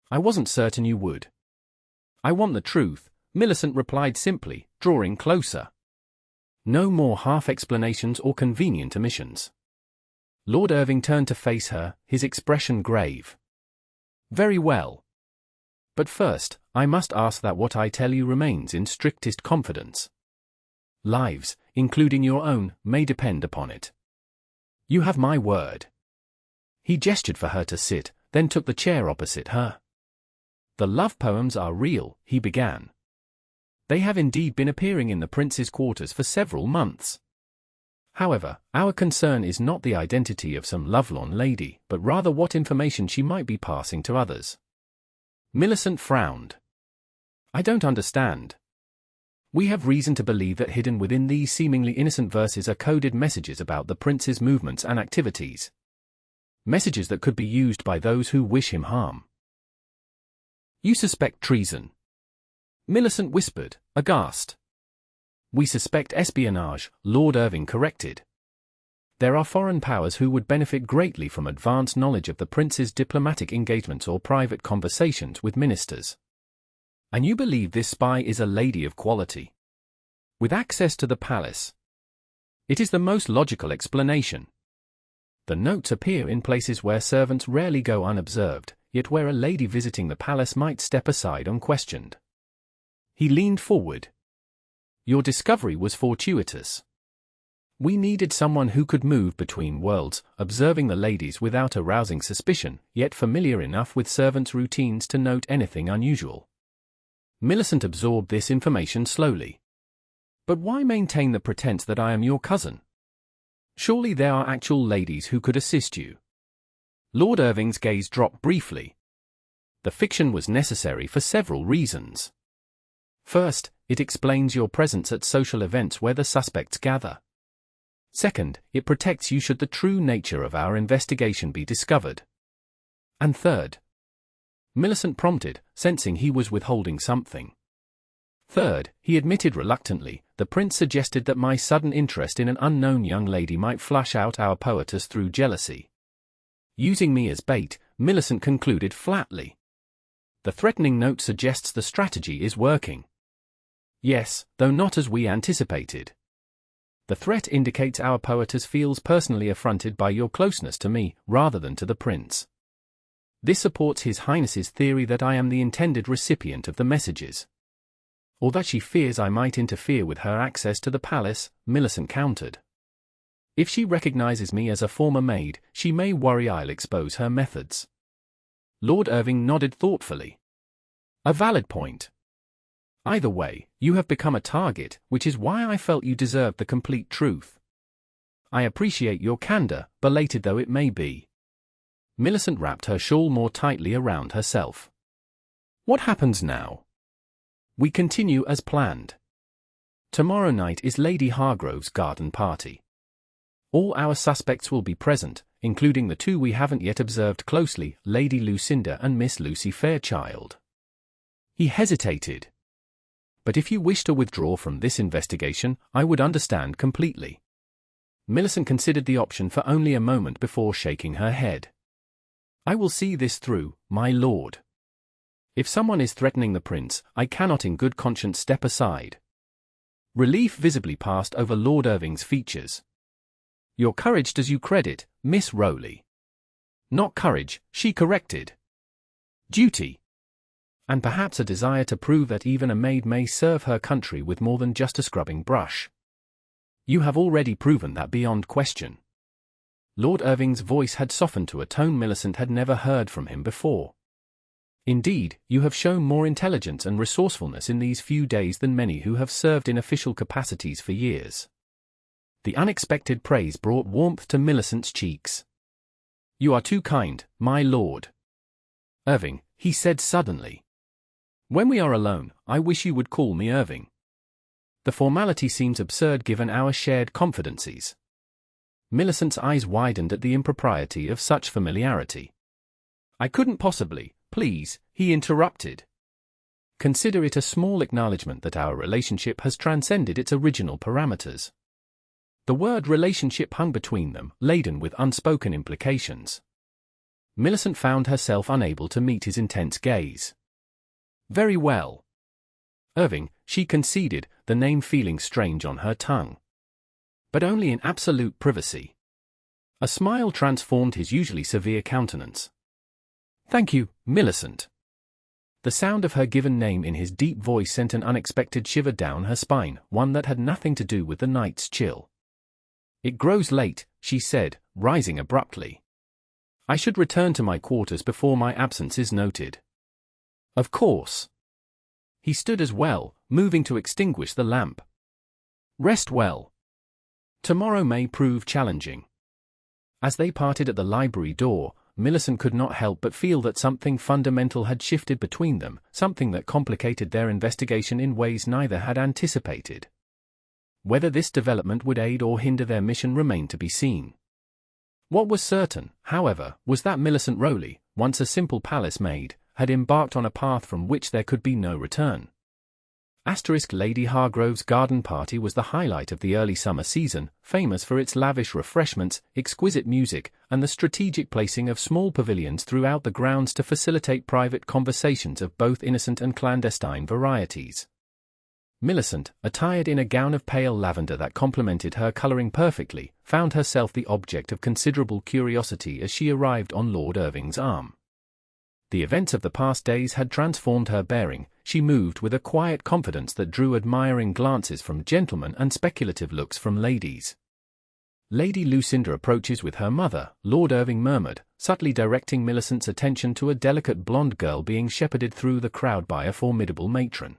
Speaker 1: "I wasn't certain you would." "I want the truth," Millicent replied simply, drawing closer. No more half-explanations or convenient omissions. Lord Irving turned to face her, his expression grave. "Very well. But first, I must ask that what I tell you remains in strictest confidence. Lives, including your own, may depend upon it. You have my word." He gestured for her to sit, then took the chair opposite her. "The love poems are real," he began. "They have indeed been appearing in the prince's quarters for several months. However, our concern is not the identity of some lovelorn lady, but rather what information she might be passing to others." Millicent frowned. "I don't understand." "We have reason to believe that hidden within these seemingly innocent verses are coded messages about the prince's movements and activities. Messages that could be used by those who wish him harm." "You suspect treason?" Millicent whispered, aghast. "We suspect espionage," Lord Irving corrected. "There are foreign powers who would benefit greatly from advanced knowledge of the prince's diplomatic engagements or private conversations with ministers. And you believe this spy is a lady of quality, with access to the palace. It is the most logical explanation. The notes appear in places where servants rarely go unobserved, yet where a lady visiting the palace might step aside unquestioned." He leaned forward. "Your discovery was fortuitous. We needed someone who could move between worlds, observing the ladies without arousing suspicion, yet familiar enough with servants' routines to note anything unusual." Millicent absorbed this information slowly. "But why maintain the pretense that I am your cousin? Surely there are actual ladies who could assist you." Lord Irving's gaze dropped briefly. "The fiction was necessary for several reasons. First, it explains your presence at social events where the suspects gather. Second, it protects you should the true nature of our investigation be discovered. And third," Millicent prompted, sensing he was withholding something. "Third," he admitted reluctantly, "the prince suggested that my sudden interest in an unknown young lady might flush out our poetess through jealousy." Using me as bait, Millicent concluded flatly. "The threatening note suggests the strategy is working." "Yes, though not as we anticipated. The threat indicates our poetess feels personally affronted by your closeness to me, rather than to the prince. This supports His Highness's theory that I am the intended recipient of the messages. Or that she fears I might interfere with her access to the palace," Millicent countered. "If she recognizes me as a former maid, she may worry I'll expose her methods." Lord Irving nodded thoughtfully. "A valid point. Either way, you have become a target, which is why I felt you deserved the complete truth. I appreciate your candor, belated though it may be. Millicent wrapped her shawl more tightly around herself. What happens now? We continue as planned. Tomorrow night is Lady Hargrove's garden party. All our suspects will be present, including the two we haven't yet observed closely, Lady Lucinda and Miss Lucy Fairchild. He hesitated. But if you wish to withdraw from this investigation, I would understand completely. Millicent considered the option for only a moment before shaking her head. I will see this through, my lord. If someone is threatening the prince, I cannot in good conscience step aside. Relief visibly passed over Lord Irving's features. Your courage does you credit, Miss Rowley. Not courage, she corrected. Duty. And perhaps a desire to prove that even a maid may serve her country with more than just a scrubbing brush. You have already proven that beyond question. Lord Irving's voice had softened to a tone Millicent had never heard from him before. Indeed, you have shown more intelligence and resourcefulness in these few days than many who have served in official capacities for years. The unexpected praise brought warmth to Millicent's cheeks. You are too kind, my lord. Irving, he said suddenly. When we are alone, I wish you would call me Irving. The formality seems absurd given our shared confidences. Millicent's eyes widened at the impropriety of such familiarity. I couldn't possibly, please, he interrupted. Consider it a small acknowledgement that our relationship has transcended its original parameters. The word relationship hung between them, laden with unspoken implications. Millicent found herself unable to meet his intense gaze. Very well. Irving, she conceded, the name feeling strange on her tongue. But only in absolute privacy. A smile transformed his usually severe countenance. Thank you, Millicent. The sound of her given name in his deep voice sent an unexpected shiver down her spine, one that had nothing to do with the night's chill. It grows late, she said, rising abruptly. I should return to my quarters before my absence is noted. Of course. He stood as well, moving to extinguish the lamp. Rest well. Tomorrow may prove challenging. As they parted at the library door, Millicent could not help but feel that something fundamental had shifted between them, something that complicated their investigation in ways neither had anticipated. Whether this development would aid or hinder their mission remained to be seen. What was certain, however, was that Millicent Rowley, once a simple palace maid, had embarked on a path from which there could be no return. Lady Hargrove's garden party was the highlight of the early summer season, famous for its lavish refreshments, exquisite music, and the strategic placing of small pavilions throughout the grounds to facilitate private conversations of both innocent and clandestine varieties. Millicent, attired in a gown of pale lavender that complemented her coloring perfectly, found herself the object of considerable curiosity as she arrived on Lord Irving's arm. The events of the past days had transformed her bearing. She moved with a quiet confidence that drew admiring glances from gentlemen and speculative looks from ladies. Lady Lucinda approaches with her mother, Lord Irving murmured, subtly directing Millicent's attention to a delicate blonde girl being shepherded through the crowd by a formidable matron.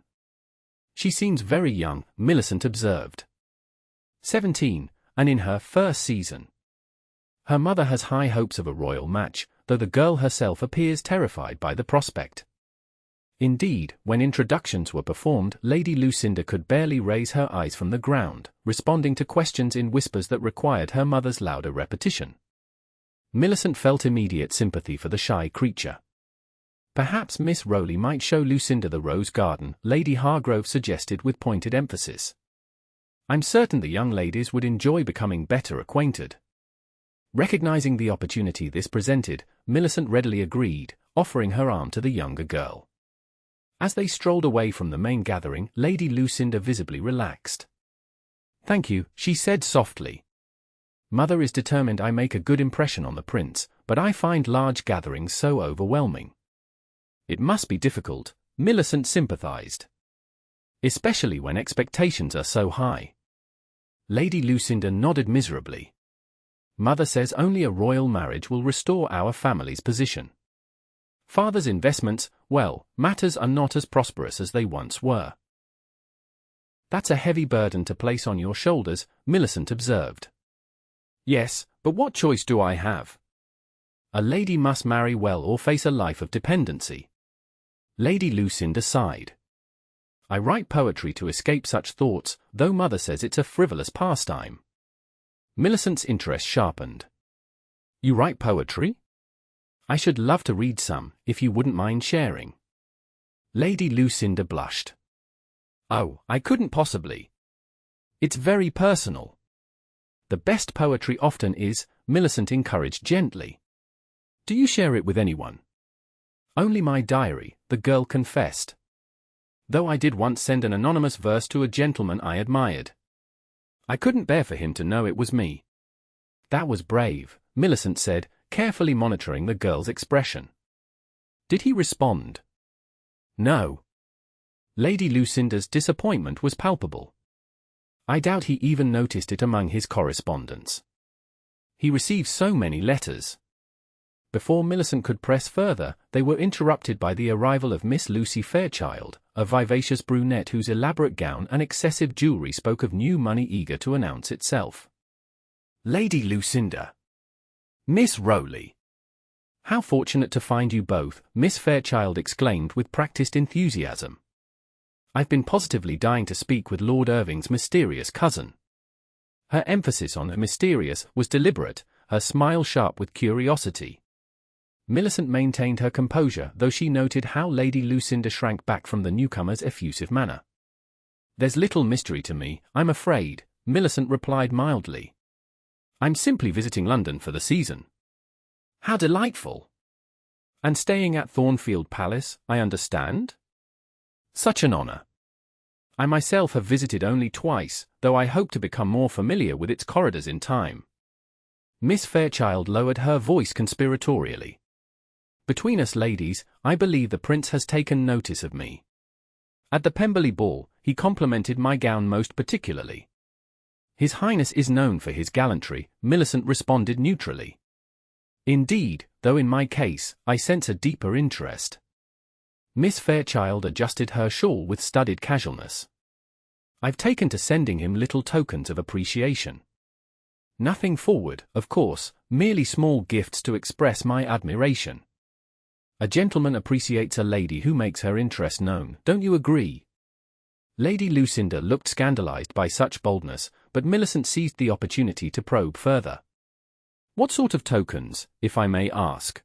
Speaker 1: She seems very young, Millicent observed. 17, and in her first season. Her mother has high hopes of a royal match, though the girl herself appears terrified by the prospect. Indeed, when introductions were performed, Lady Lucinda could barely raise her eyes from the ground, responding to questions in whispers that required her mother's louder repetition. Millicent felt immediate sympathy for the shy creature. Perhaps Miss Rowley might show Lucinda the rose garden, Lady Hargrove suggested with pointed emphasis. I'm certain the young ladies would enjoy becoming better acquainted. Recognizing the opportunity this presented, Millicent readily agreed, offering her arm to the younger girl. As they strolled away from the main gathering, Lady Lucinda visibly relaxed. Thank you, she said softly. Mother is determined I make a good impression on the prince, but I find large gatherings so overwhelming. It must be difficult, Millicent sympathized. Especially when expectations are so high. Lady Lucinda nodded miserably. Mother says only a royal marriage will restore our family's position. Father's investments, well, matters are not as prosperous as they once were. That's a heavy burden to place on your shoulders, Millicent observed. Yes, but what choice do I have? A lady must marry well or face a life of dependency. Lady Lucinda sighed. I write poetry to escape such thoughts, though Mother says it's a frivolous pastime. Millicent's interest sharpened. You write poetry? I should love to read some, if you wouldn't mind sharing. Lady Lucinda blushed. Oh, I couldn't possibly. It's very personal. The best poetry often is, Millicent encouraged gently. Do you share it with anyone? Only my diary, the girl confessed. Though I did once send an anonymous verse to a gentleman I admired. I couldn't bear for him to know it was me. That was brave, Millicent said, carefully monitoring the girl's expression. Did he respond? No. Lady Lucinda's disappointment was palpable. I doubt he even noticed it among his correspondence. He received so many letters. Before Millicent could press further, they were interrupted by the arrival of Miss Lucy Fairchild, a vivacious brunette whose elaborate gown and excessive jewellery spoke of new money eager to announce itself. Lady Lucinda. Miss Rowley. How fortunate to find you both, Miss Fairchild exclaimed with practised enthusiasm. I've been positively dying to speak with Lord Irving's mysterious cousin. Her emphasis on the mysterious was deliberate, her smile sharp with curiosity. Millicent maintained her composure, though she noted how Lady Lucinda shrank back from the newcomer's effusive manner. There's little mystery to me, I'm afraid, Millicent replied mildly. I'm simply visiting London for the season. How delightful! And staying at Thornfield Palace, I understand? Such an honour. I myself have visited only twice, though I hope to become more familiar with its corridors in time. Miss Fairchild lowered her voice conspiratorially. Between us ladies, I believe the Prince has taken notice of me. At the Pemberley Ball, he complimented my gown most particularly. His Highness is known for his gallantry, Millicent responded neutrally. Indeed, though in my case, I sense a deeper interest. Miss Fairchild adjusted her shawl with studied casualness. I've taken to sending him little tokens of appreciation. Nothing forward, of course, merely small gifts to express my admiration. A gentleman appreciates a lady who makes her interest known, don't you agree? Lady Lucinda looked scandalized by such boldness, but Millicent seized the opportunity to probe further. What sort of tokens, if I may ask?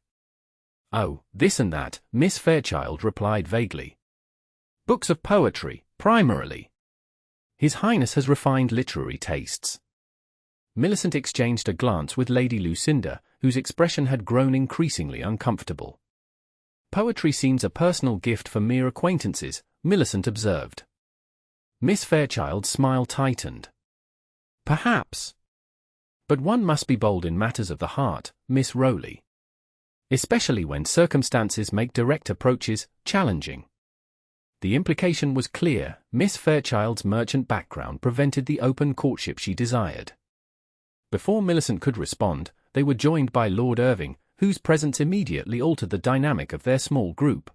Speaker 1: Oh, this and that, Miss Fairchild replied vaguely. Books of poetry, primarily. His Highness has refined literary tastes. Millicent exchanged a glance with Lady Lucinda, whose expression had grown increasingly uncomfortable. Poetry seems a personal gift for mere acquaintances, Millicent observed. Miss Fairchild's smile tightened. Perhaps. But one must be bold in matters of the heart, Miss Rowley. Especially when circumstances make direct approaches challenging. The implication was clear, Miss Fairchild's merchant background prevented the open courtship she desired. Before Millicent could respond, they were joined by Lord Irving, whose presence immediately altered the dynamic of their small group.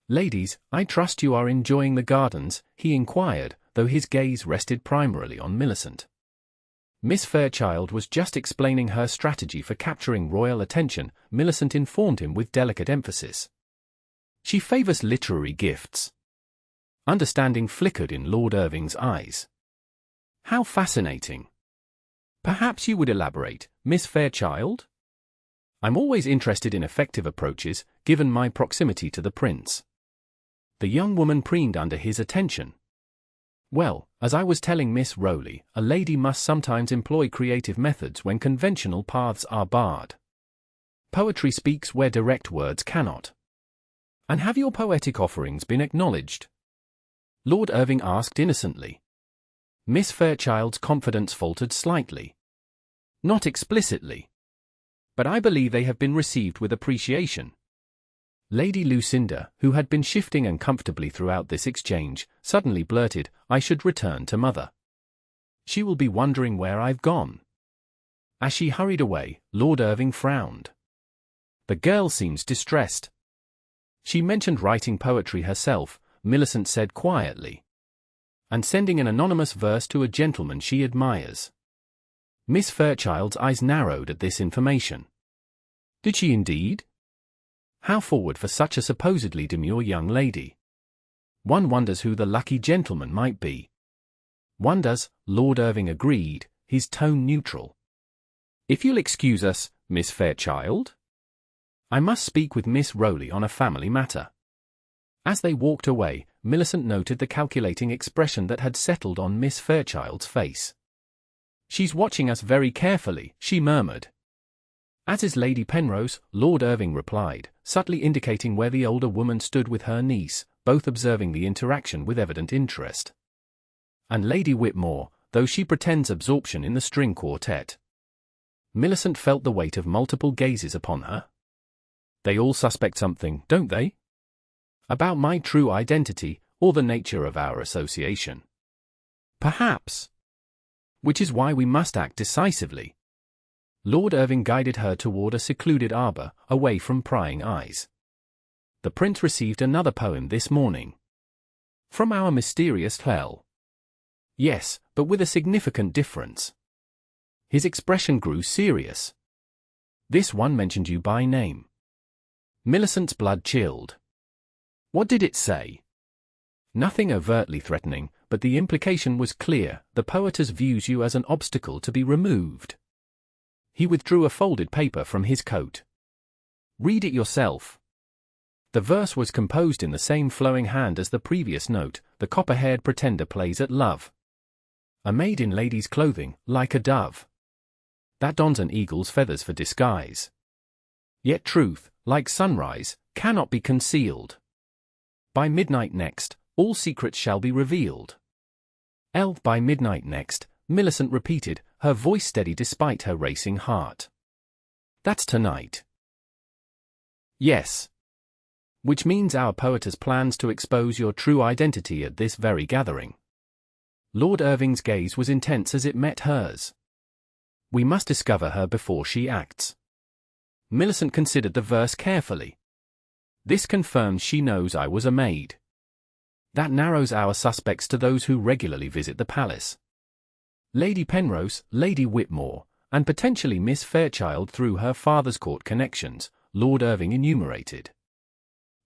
Speaker 1: Ladies, I trust you are enjoying the gardens, he inquired, though his gaze rested primarily on Millicent. Miss Fairchild was just explaining her strategy for capturing royal attention, Millicent informed him with delicate emphasis. She favors literary gifts. Understanding flickered in Lord Irving's eyes. How fascinating. Perhaps you would elaborate, Miss Fairchild? I'm always interested in effective approaches, given my proximity to the Prince. The young woman preened under his attention. Well, as I was telling Miss Rowley, a lady must sometimes employ creative methods when conventional paths are barred. Poetry speaks where direct words cannot. And have your poetic offerings been acknowledged? Lord Irving asked innocently. Miss Fairchild's confidence faltered slightly. Not explicitly. But I believe they have been received with appreciation. Lady Lucinda, who had been shifting uncomfortably throughout this exchange, suddenly blurted, I should return to Mother. She will be wondering where I've gone. As she hurried away, Lord Irving frowned. The girl seems distressed. She mentioned writing poetry herself, Millicent said quietly. and sending an anonymous verse to a gentleman she admires. Miss Fairchild's eyes narrowed at this information. Did she indeed? How forward for such a supposedly demure young lady. One wonders who the lucky gentleman might be. One does, Lord Irving agreed, his tone neutral. If you'll excuse us, Miss Fairchild? I must speak with Miss Rowley on a family matter. As they walked away, Millicent noted the calculating expression that had settled on Miss Fairchild's face. She's watching us very carefully, she murmured. As is Lady Penrose, Lord Irving replied, subtly indicating where the older woman stood with her niece, both observing the interaction with evident interest. And Lady Whitmore, though she pretends absorption in the string quartet. Millicent felt the weight of multiple gazes upon her. They all suspect something, don't they? About my true identity, or the nature of our association. Perhaps. Which is why we must act decisively. Lord Irving guided her toward a secluded arbor, away from prying eyes. The prince received another poem this morning. From our mysterious hell. Yes, but with a significant difference. His expression grew serious. This one mentioned you by name. Millicent's blood chilled. What did it say? Nothing overtly threatening, but the implication was clear. The poetess views you as an obstacle to be removed. He withdrew a folded paper from his coat. Read it yourself. The verse was composed in the same flowing hand as the previous note. The copper-haired pretender plays at love. A maid in lady's clothing, like a dove. That dons an eagle's feathers for disguise. Yet truth, like sunrise, cannot be concealed. By midnight next, all secrets shall be revealed. By midnight next, Millicent repeated, her voice steady despite her racing heart. That's tonight. Yes. Which means our poetess plans to expose your true identity at this very gathering. Lord Irving's gaze was intense as it met hers. We must discover her before she acts. Millicent considered the verse carefully. This confirms she knows I was a maid. That narrows our suspects to those who regularly visit the palace. Lady Penrose, Lady Whitmore, and potentially Miss Fairchild through her father's court connections, Lord Irving enumerated.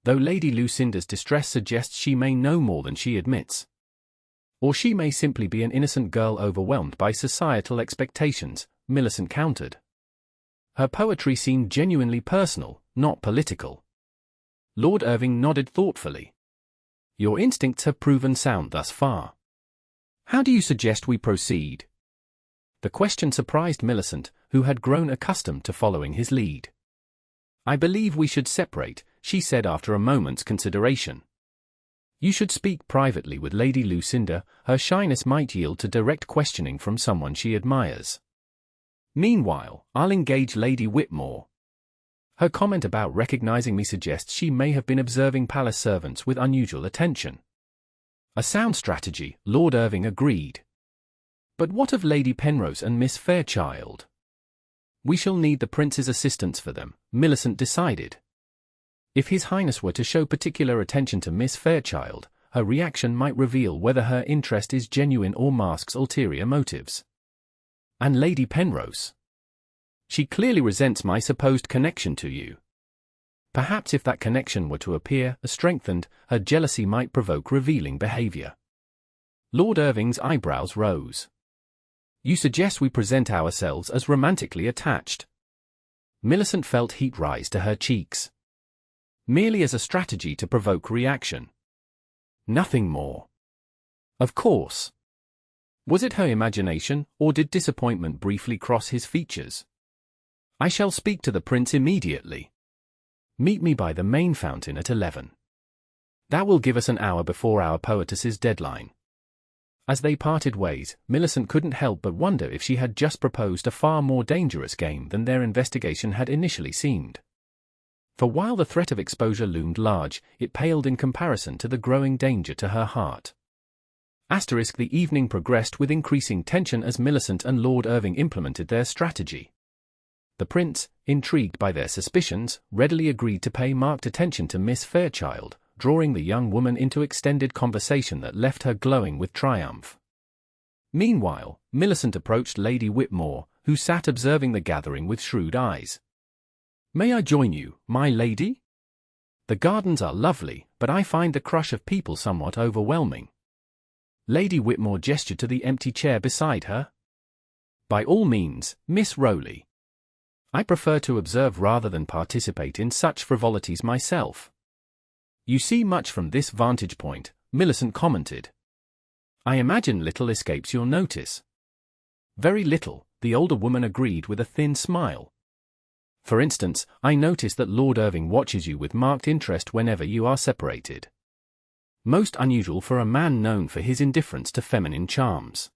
Speaker 1: Though Lady Lucinda's distress suggests she may know more than she admits. Or she may simply be an innocent girl overwhelmed by societal expectations, Millicent countered. Her poetry seemed genuinely personal, not political. Lord Irving nodded thoughtfully. Your instincts have proven sound thus far. How do you suggest we proceed? The question surprised Millicent, who had grown accustomed to following his lead. I believe we should separate, she said after a moment's consideration. You should speak privately with Lady Lucinda. Her shyness might yield to direct questioning from someone she admires. Meanwhile, I'll engage Lady Whitmore. Her comment about recognizing me suggests she may have been observing palace servants with unusual attention. A sound strategy, Lord Irving agreed. But what of Lady Penrose and Miss Fairchild? We shall need the prince's assistance for them, Millicent decided. If His Highness were to show particular attention to Miss Fairchild, her reaction might reveal whether her interest is genuine or masks ulterior motives. And Lady Penrose? She clearly resents my supposed connection to you. Perhaps if that connection were to appear strengthened, her jealousy might provoke revealing behavior. Lord Irving's eyebrows rose. You suggest we present ourselves as romantically attached. Millicent felt heat rise to her cheeks. Merely as a strategy to provoke reaction. Nothing more. Of course. Was it her imagination, or did disappointment briefly cross his features? I shall speak to the prince immediately. Meet me by the main fountain at 11. That will give us an hour before our poetess's deadline. As they parted ways, Millicent couldn't help but wonder if she had just proposed a far more dangerous game than their investigation had initially seemed. For while the threat of exposure loomed large, it paled in comparison to the growing danger to her heart. The evening progressed with increasing tension as Millicent and Lord Irving implemented their strategy. The prince, intrigued by their suspicions, readily agreed to pay marked attention to Miss Fairchild, drawing the young woman into extended conversation that left her glowing with triumph. Meanwhile, Millicent approached Lady Whitmore, who sat observing the gathering with shrewd eyes. "May I join you, my lady? The gardens are lovely, but I find the crush of people somewhat overwhelming." Lady Whitmore gestured to the empty chair beside her. "By all means, Miss Rowley. I prefer to observe rather than participate in such frivolities myself." "You see much from this vantage point," Millicent commented. "I imagine little escapes your notice." "Very little," the older woman agreed with a thin smile. "For instance, I notice that Lord Irving watches you with marked interest whenever you are separated. Most unusual for a man known for his indifference to feminine charms."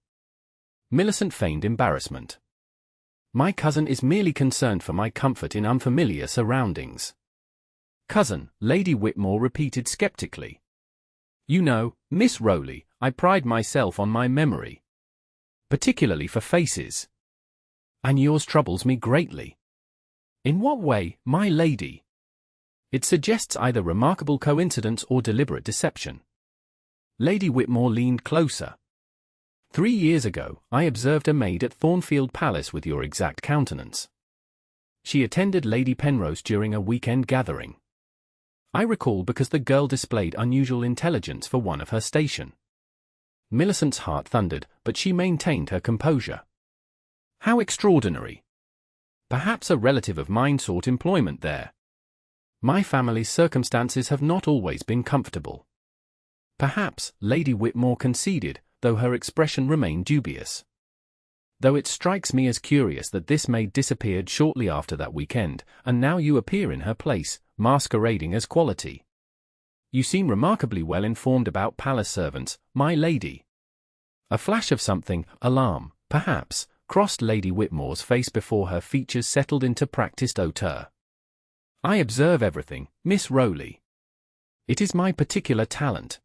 Speaker 1: Millicent feigned embarrassment. "My cousin is merely concerned for my comfort in unfamiliar surroundings." "Cousin," Lady Whitmore repeated skeptically. "You know, Miss Rowley, I pride myself on my memory. Particularly for faces. And yours troubles me greatly." "In what way, my lady?" "It suggests either remarkable coincidence or deliberate deception." Lady Whitmore leaned closer. 3 years ago, I observed a maid at Thornfield Palace with your exact countenance. She attended Lady Penrose during a weekend gathering. I recall because the girl displayed unusual intelligence for one of her station." Millicent's heart thundered, but she maintained her composure. "How extraordinary! Perhaps a relative of mine sought employment there. My family's circumstances have not always been comfortable." "Perhaps," Lady Whitmore conceded, though her expression remained dubious. "Though it strikes me as curious that this maid disappeared shortly after that weekend, and now you appear in her place, masquerading as quality. You seem remarkably well informed about palace servants, my lady." A flash of something, alarm, perhaps, crossed Lady Whitmore's face before her features settled into practiced hauteur. "I observe everything, Miss Rowley. It is my particular talent.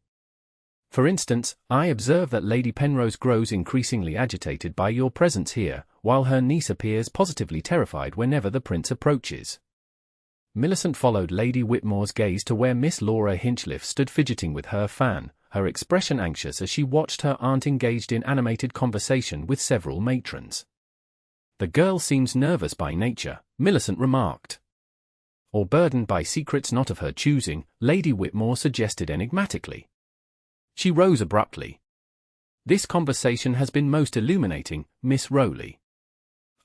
Speaker 1: For instance, I observe that Lady Penrose grows increasingly agitated by your presence here, while her niece appears positively terrified whenever the prince approaches." Millicent followed Lady Whitmore's gaze to where Miss Laura Hinchliffe stood fidgeting with her fan, her expression anxious as she watched her aunt engaged in animated conversation with several matrons. "The girl seems nervous by nature," Millicent remarked. "Or burdened by secrets not of her choosing," Lady Whitmore suggested enigmatically. She rose abruptly. "This conversation has been most illuminating, Miss Rowley.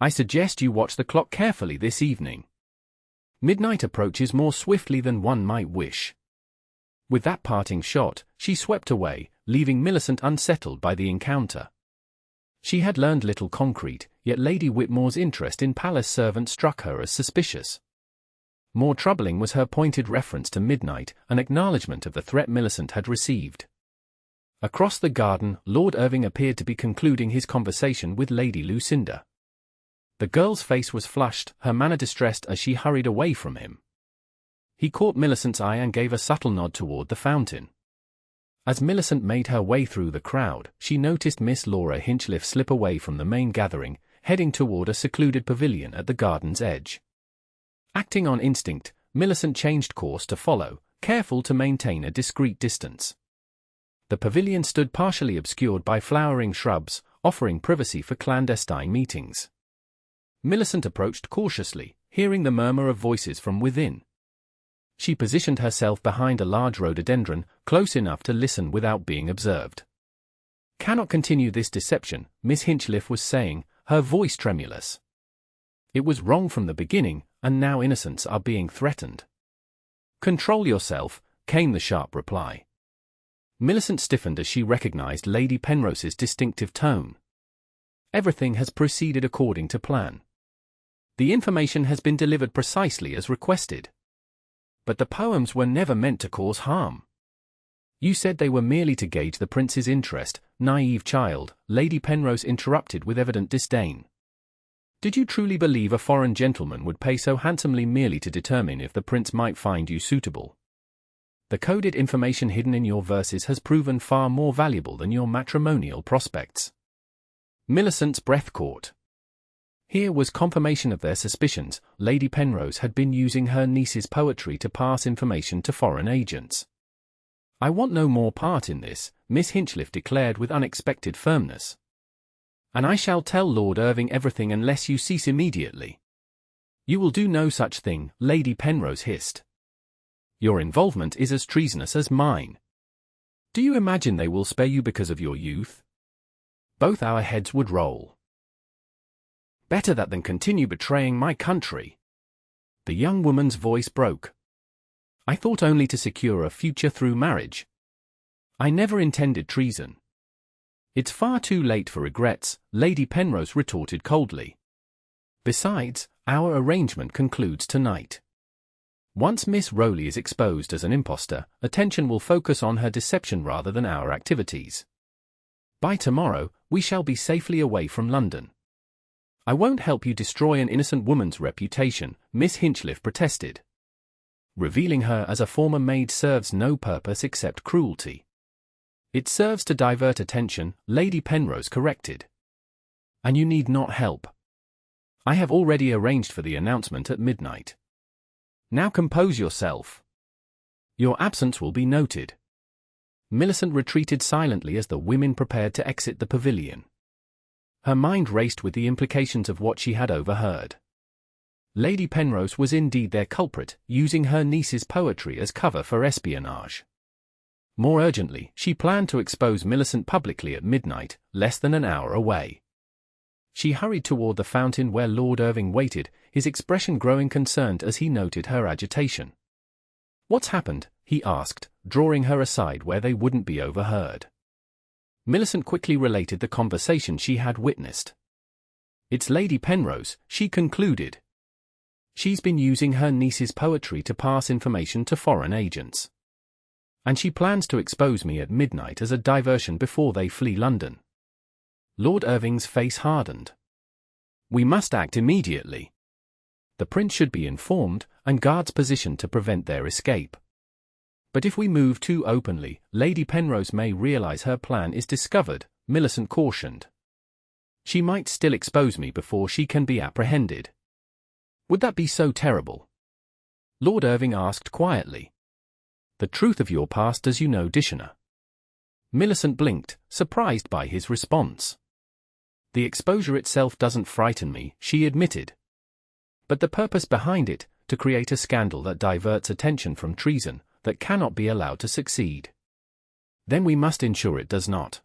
Speaker 1: I suggest you watch the clock carefully this evening. Midnight approaches more swiftly than one might wish." With that parting shot, she swept away, leaving Millicent unsettled by the encounter. She had learned little concrete, yet Lady Whitmore's interest in palace servants struck her as suspicious. More troubling was her pointed reference to midnight, an acknowledgement of the threat Millicent had received. Across the garden, Lord Irving appeared to be concluding his conversation with Lady Lucinda. The girl's face was flushed, her manner distressed as she hurried away from him. He caught Millicent's eye and gave a subtle nod toward the fountain. As Millicent made her way through the crowd, she noticed Miss Laura Hinchliffe slip away from the main gathering, heading toward a secluded pavilion at the garden's edge. Acting on instinct, Millicent changed course to follow, careful to maintain a discreet distance. The pavilion stood partially obscured by flowering shrubs, offering privacy for clandestine meetings. Millicent approached cautiously, hearing the murmur of voices from within. She positioned herself behind a large rhododendron, close enough to listen without being observed. "Cannot continue this deception," Miss Hinchliffe was saying, her voice tremulous. "It was wrong from the beginning, and now innocents are being threatened." "Control yourself," came the sharp reply. Millicent stiffened as she recognized Lady Penrose's distinctive tone. "Everything has proceeded according to plan. The information has been delivered precisely as requested. But the poems were never meant to cause harm." "You said they were merely to gauge the prince's interest, naive child," Lady Penrose interrupted with evident disdain. "Did you truly believe a foreign gentleman would pay so handsomely merely to determine if the prince might find you suitable? The coded information hidden in your verses has proven far more valuable than your matrimonial prospects." Millicent's breath caught. Here was confirmation of their suspicions. Lady Penrose had been using her niece's poetry to pass information to foreign agents. I want no more part in this, Miss Hinchliffe declared with unexpected firmness. And I shall tell Lord Irving everything unless you cease immediately. You will do no such thing, Lady Penrose hissed. Your involvement is as treasonous as mine. Do you imagine they will spare you because of your youth? Both our heads would roll. Better that than continue betraying my country. The young woman's voice broke. I thought only to secure a future through marriage. I never intended treason. It's far too late for regrets, Lady Penrose retorted coldly. Besides, our arrangement concludes tonight. Once Miss Rowley is exposed as an impostor, attention will focus on her deception rather than our activities. By tomorrow, we shall be safely away from London. I won't help you destroy an innocent woman's reputation, Miss Hinchliffe protested. Revealing her as a former maid serves no purpose except cruelty. It serves to divert attention, Lady Penrose corrected. And you need not help. I have already arranged for the announcement at midnight. Now compose yourself. Your absence will be noted. Millicent retreated silently as the women prepared to exit the pavilion. Her mind raced with the implications of what she had overheard. Lady Penrose was indeed their culprit, using her niece's poetry as cover for espionage. More urgently, she planned to expose Millicent publicly at midnight, less than an hour away. She hurried toward the fountain where Lord Irving waited, his expression growing concerned as he noted her agitation. "What's happened?" he asked, drawing her aside where they wouldn't be overheard. Millicent quickly related the conversation she had witnessed. "It's Lady Penrose," she concluded. "She's been using her niece's poetry to pass information to foreign agents. And she plans to expose me at midnight as a diversion before they flee London." Lord Irving's face hardened. "We must act immediately. The prince should be informed, and guards positioned to prevent their escape. But if we move too openly, Lady Penrose may realize her plan is discovered," Millicent cautioned. "She might still expose me before she can be apprehended." "Would that be so terrible?" Lord Irving asked quietly. "The truth of your past does you no dishonor." Millicent blinked, surprised by his response. "The exposure itself doesn't frighten me," she admitted. "But the purpose behind it, to create a scandal that diverts attention from treason, that cannot be allowed to succeed. Then we must ensure it does not."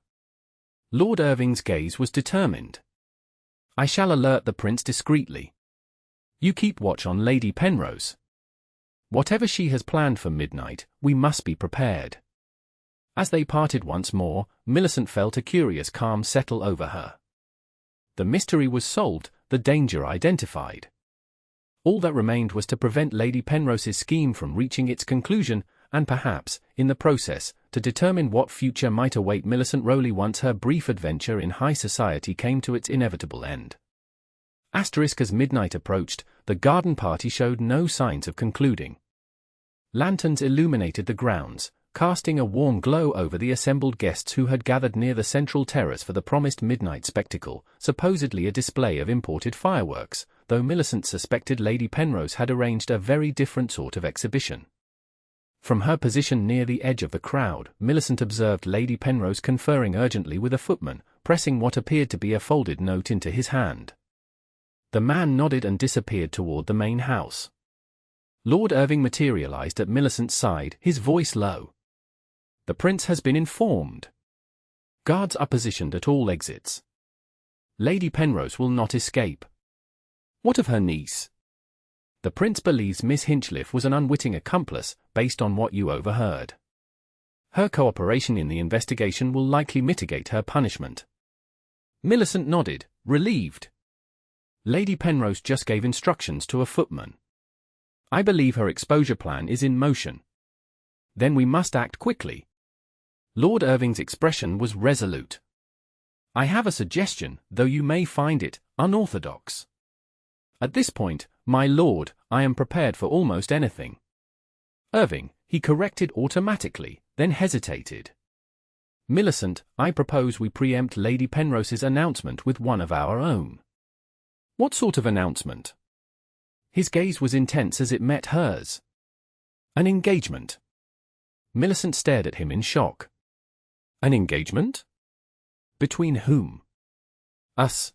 Speaker 1: Lord Irving's gaze was determined. "I shall alert the prince discreetly. You keep watch on Lady Penrose. Whatever she has planned for midnight, we must be prepared." As they parted once more, Millicent felt a curious calm settle over her. The mystery was solved, the danger identified. All that remained was to prevent Lady Penrose's scheme from reaching its conclusion, and perhaps, in the process, to determine what future might await Millicent Rowley once her brief adventure in high society came to its inevitable end. As midnight approached, the garden party showed no signs of concluding. Lanterns illuminated the grounds, casting a warm glow over the assembled guests who had gathered near the central terrace for the promised midnight spectacle, supposedly a display of imported fireworks, though Millicent suspected Lady Penrose had arranged a very different sort of exhibition. From her position near the edge of the crowd, Millicent observed Lady Penrose conferring urgently with a footman, pressing what appeared to be a folded note into his hand. The man nodded and disappeared toward the main house. Lord Irving materialized at Millicent's side, his voice low. "The prince has been informed. Guards are positioned at all exits. Lady Penrose will not escape." "What of her niece?" "The prince believes Miss Hinchliffe was an unwitting accomplice, based on what you overheard. Her cooperation in the investigation will likely mitigate her punishment." Millicent nodded, relieved. Lady Penrose just gave instructions to a footman. "I believe her exposure plan is in motion. Then we must act quickly." Lord Irving's expression was resolute. "I have a suggestion, though you may find it unorthodox. At this point, my lord, I am prepared for almost anything." "Irving," he corrected automatically, then hesitated. "Millicent, I propose we preempt Lady Penrose's announcement with one of our own." "What sort of announcement?" His gaze was intense as it met hers. "An engagement." Millicent stared at him in shock. An engagement? Between whom? Us.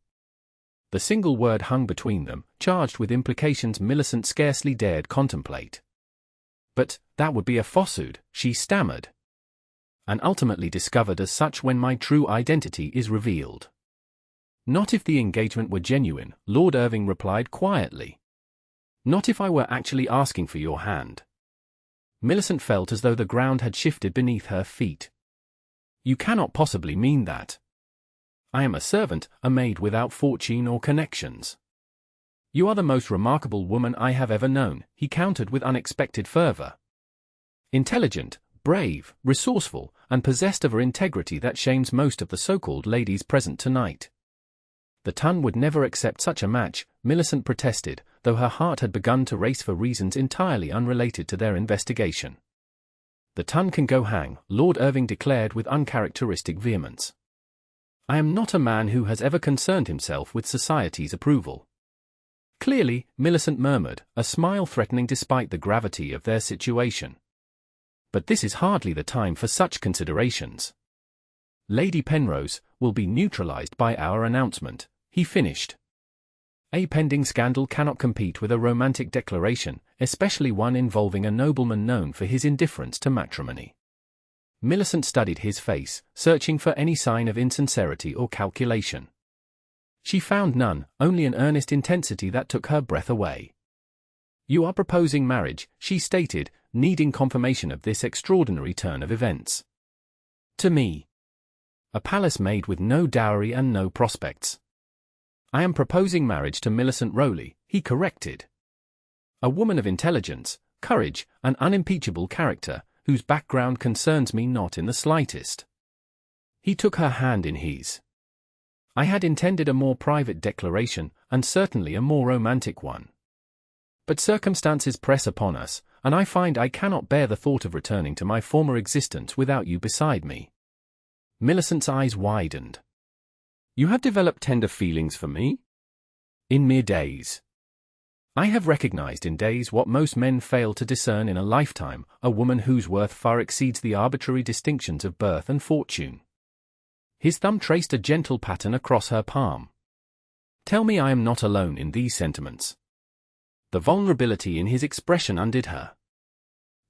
Speaker 1: The single word hung between them, charged with implications Millicent scarcely dared contemplate. But that would be a falsehood, she stammered. And ultimately discovered as such when my true identity is revealed. Not if the engagement were genuine, Lord Irving replied quietly. Not if I were actually asking for your hand. Millicent felt as though the ground had shifted beneath her feet. You cannot possibly mean that. I am a servant, a maid without fortune or connections. You are the most remarkable woman I have ever known, he countered with unexpected fervor. Intelligent, brave, resourceful, and possessed of an integrity that shames most of the so-called ladies present tonight. The Ton would never accept such a match, Millicent protested, though her heart had begun to race for reasons entirely unrelated to their investigation. The Ton can go hang, Lord Irving declared with uncharacteristic vehemence. I am not a man who has ever concerned himself with society's approval. Clearly, Millicent murmured, a smile threatening despite the gravity of their situation. But this is hardly the time for such considerations. Lady Penrose will be neutralized by our announcement, he finished. A pending scandal cannot compete with a romantic declaration, especially one involving a nobleman known for his indifference to matrimony. Millicent studied his face, searching for any sign of insincerity or calculation. She found none, only an earnest intensity that took her breath away. You are proposing marriage, she stated, needing confirmation of this extraordinary turn of events. To me. A palace maid with no dowry and no prospects. I am proposing marriage to Millicent Rowley, he corrected. A woman of intelligence, courage, and unimpeachable character, whose background concerns me not in the slightest. He took her hand in his. I had intended a more private declaration, and certainly a more romantic one. But circumstances press upon us, and I find I cannot bear the thought of returning to my former existence without you beside me. Millicent's eyes widened. You have developed tender feelings for me? In mere days. I have recognized in days what most men fail to discern in a lifetime, a woman whose worth far exceeds the arbitrary distinctions of birth and fortune. His thumb traced a gentle pattern across her palm. Tell me I am not alone in these sentiments. The vulnerability in his expression undid her.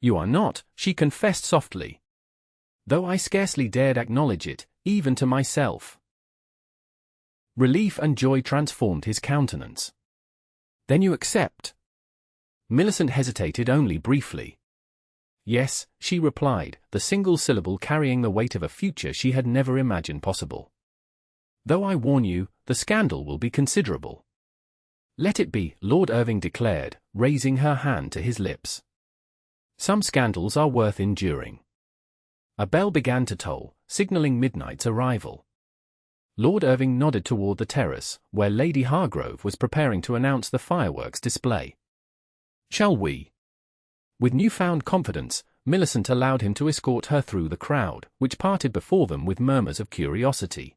Speaker 1: You are not, she confessed softly. Though I scarcely dared acknowledge it, even to myself. Relief and joy transformed his countenance. Then you accept? Millicent hesitated only briefly. Yes, she replied, the single syllable carrying the weight of a future she had never imagined possible. Though I warn you, the scandal will be considerable. Let it be, Lord Irving declared, raising her hand to his lips. Some scandals are worth enduring. A bell began to toll, signaling midnight's arrival. Lord Irving nodded toward the terrace, where Lady Hargrove was preparing to announce the fireworks display. Shall we? With newfound confidence, Millicent allowed him to escort her through the crowd, which parted before them with murmurs of curiosity.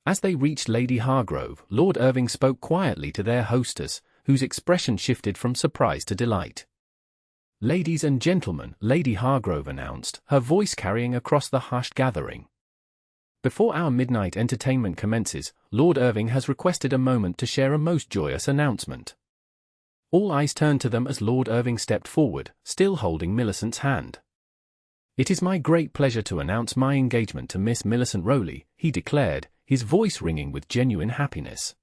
Speaker 1: As they reached Lady Hargrove, Lord Irving spoke quietly to their hostess, whose expression shifted from surprise to delight. Ladies and gentlemen, Lady Hargrove announced, her voice carrying across the hushed gathering. Before our midnight entertainment commences, Lord Irving has requested a moment to share a most joyous announcement. All eyes turned to them as Lord Irving stepped forward, still holding Millicent's hand. It is my great pleasure to announce my engagement to Miss Millicent Rowley, he declared, his voice ringing with genuine happiness.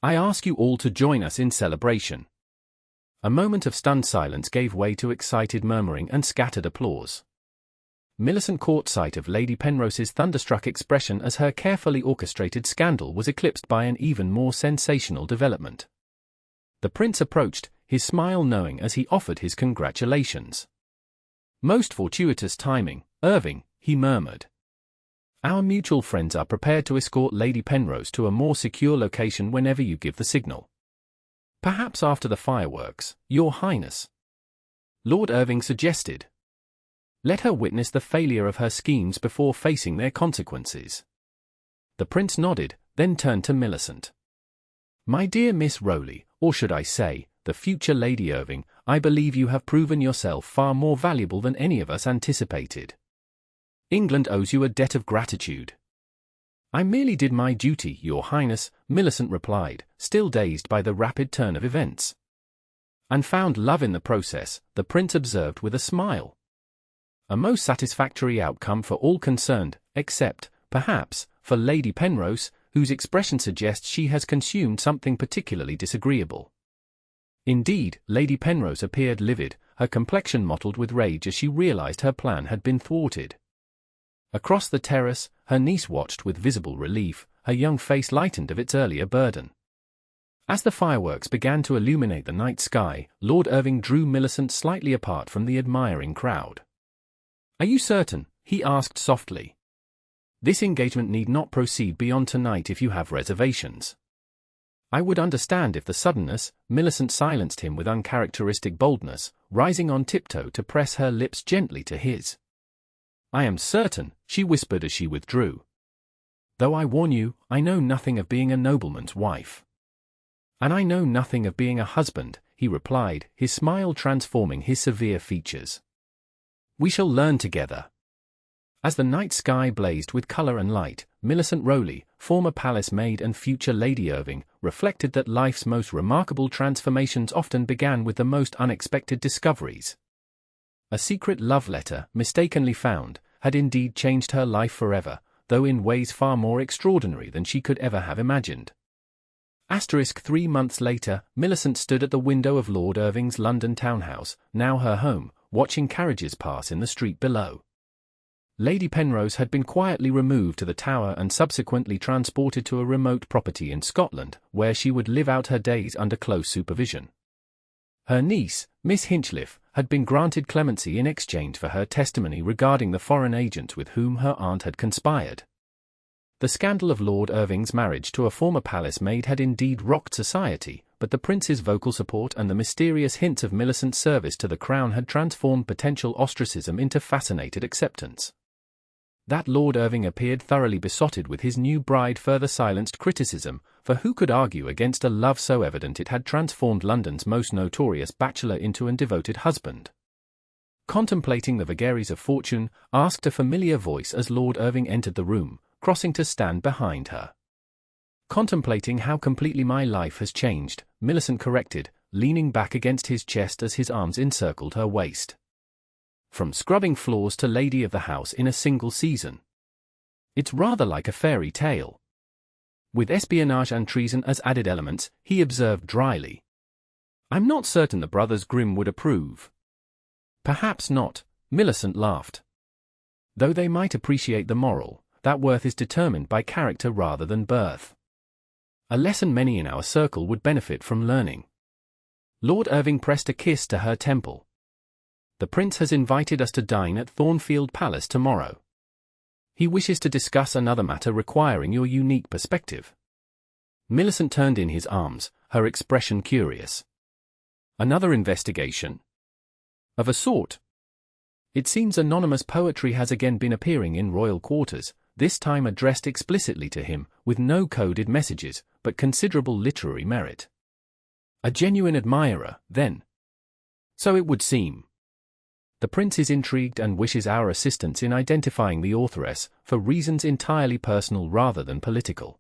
Speaker 1: I ask you all to join us in celebration. A moment of stunned silence gave way to excited murmuring and scattered applause. Millicent caught sight of Lady Penrose's thunderstruck expression as her carefully orchestrated scandal was eclipsed by an even more sensational development. The prince approached, his smile knowing as he offered his congratulations. Most fortuitous timing, Irving, he murmured. Our mutual friends are prepared to escort Lady Penrose to a more secure location whenever you give the signal. Perhaps after the fireworks, Your Highness. Lord Irving suggested. Let her witness the failure of her schemes before facing their consequences. The prince nodded, then turned to Millicent. My dear Miss Rowley, or should I say, the future Lady Irving, I believe you have proven yourself far more valuable than any of us anticipated. England owes you a debt of gratitude." "I merely did my duty, Your Highness," Millicent replied, still dazed by the rapid turn of events. "And found love in the process," the prince observed with a smile. "A most satisfactory outcome for all concerned, except, perhaps, for Lady Penrose, whose expression suggests she has consumed something particularly disagreeable." Indeed, Lady Penrose appeared livid, her complexion mottled with rage as she realized her plan had been thwarted. Across the terrace, her niece watched with visible relief, her young face lightened of its earlier burden. As the fireworks began to illuminate the night sky, Lord Irving drew Millicent slightly apart from the admiring crowd. "Are you certain?" he asked softly. "This engagement need not proceed beyond tonight if you have reservations." "I would understand if the suddenness," Millicent silenced him with uncharacteristic boldness, rising on tiptoe to press her lips gently to his. "I am certain," she whispered as she withdrew. "Though I warn you, I know nothing of being a nobleman's wife." "And I know nothing of being a husband," he replied, his smile transforming his severe features. "We shall learn together." As the night sky blazed with color and light, Millicent Rowley, former palace maid and future Lady Irving, reflected that life's most remarkable transformations often began with the most unexpected discoveries. A secret love letter, mistakenly found, had indeed changed her life forever, though in ways far more extraordinary than she could ever have imagined. 3 months later, Millicent stood at the window of Lord Irving's London townhouse, now her home, watching carriages pass in the street below. Lady Penrose had been quietly removed to the Tower and subsequently transported to a remote property in Scotland, where she would live out her days under close supervision. Her niece, Miss Hinchliffe, had been granted clemency in exchange for her testimony regarding the foreign agents with whom her aunt had conspired. The scandal of Lord Irving's marriage to a former palace maid had indeed rocked society, but the prince's vocal support and the mysterious hints of Millicent's service to the crown had transformed potential ostracism into fascinated acceptance. That Lord Irving appeared thoroughly besotted with his new bride further silenced criticism, for who could argue against a love so evident it had transformed London's most notorious bachelor into a devoted husband? Contemplating the vagaries of fortune, asked a familiar voice as Lord Irving entered the room, crossing to stand behind her. "Contemplating how completely my life has changed," Millicent corrected, leaning back against his chest as his arms encircled her waist. "From scrubbing floors to lady of the house in a single season. It's rather like a fairy tale." With espionage and treason as added elements, he observed dryly. "I'm not certain the brothers Grimm would approve." "Perhaps not," Millicent laughed. "Though they might appreciate the moral, that worth is determined by character rather than birth. A lesson many in our circle would benefit from learning." Lord Irving pressed a kiss to her temple. "The prince has invited us to dine at Thornfield Palace tomorrow. He wishes to discuss another matter requiring your unique perspective." Millicent turned in his arms, her expression curious. "Another investigation?" "Of a sort. It seems anonymous poetry has again been appearing in royal quarters, this time addressed explicitly to him, with no coded messages, but considerable literary merit." "A genuine admirer, then?" "So it would seem. The prince is intrigued and wishes our assistance in identifying the authoress, for reasons entirely personal rather than political."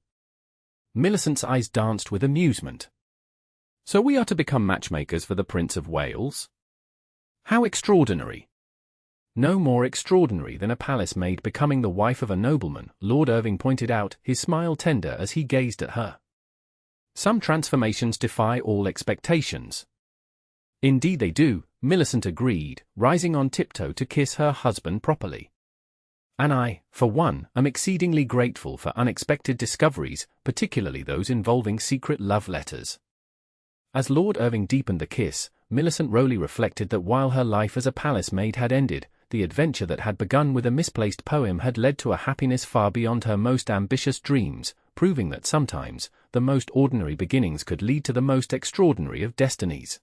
Speaker 1: Millicent's eyes danced with amusement. "So we are to become matchmakers for the Prince of Wales? How extraordinary!" "No more extraordinary than a palace maid becoming the wife of a nobleman," Lord Irving pointed out, his smile tender as he gazed at her. "Some transformations defy all expectations." "Indeed they do," Millicent agreed, rising on tiptoe to kiss her husband properly. "And I, for one, am exceedingly grateful for unexpected discoveries, particularly those involving secret love letters." As Lord Irving deepened the kiss, Millicent Rowley reflected that while her life as a palace maid had ended, the adventure that had begun with a misplaced poem had led to a happiness far beyond her most ambitious dreams, proving that sometimes, the most ordinary beginnings could lead to the most extraordinary of destinies.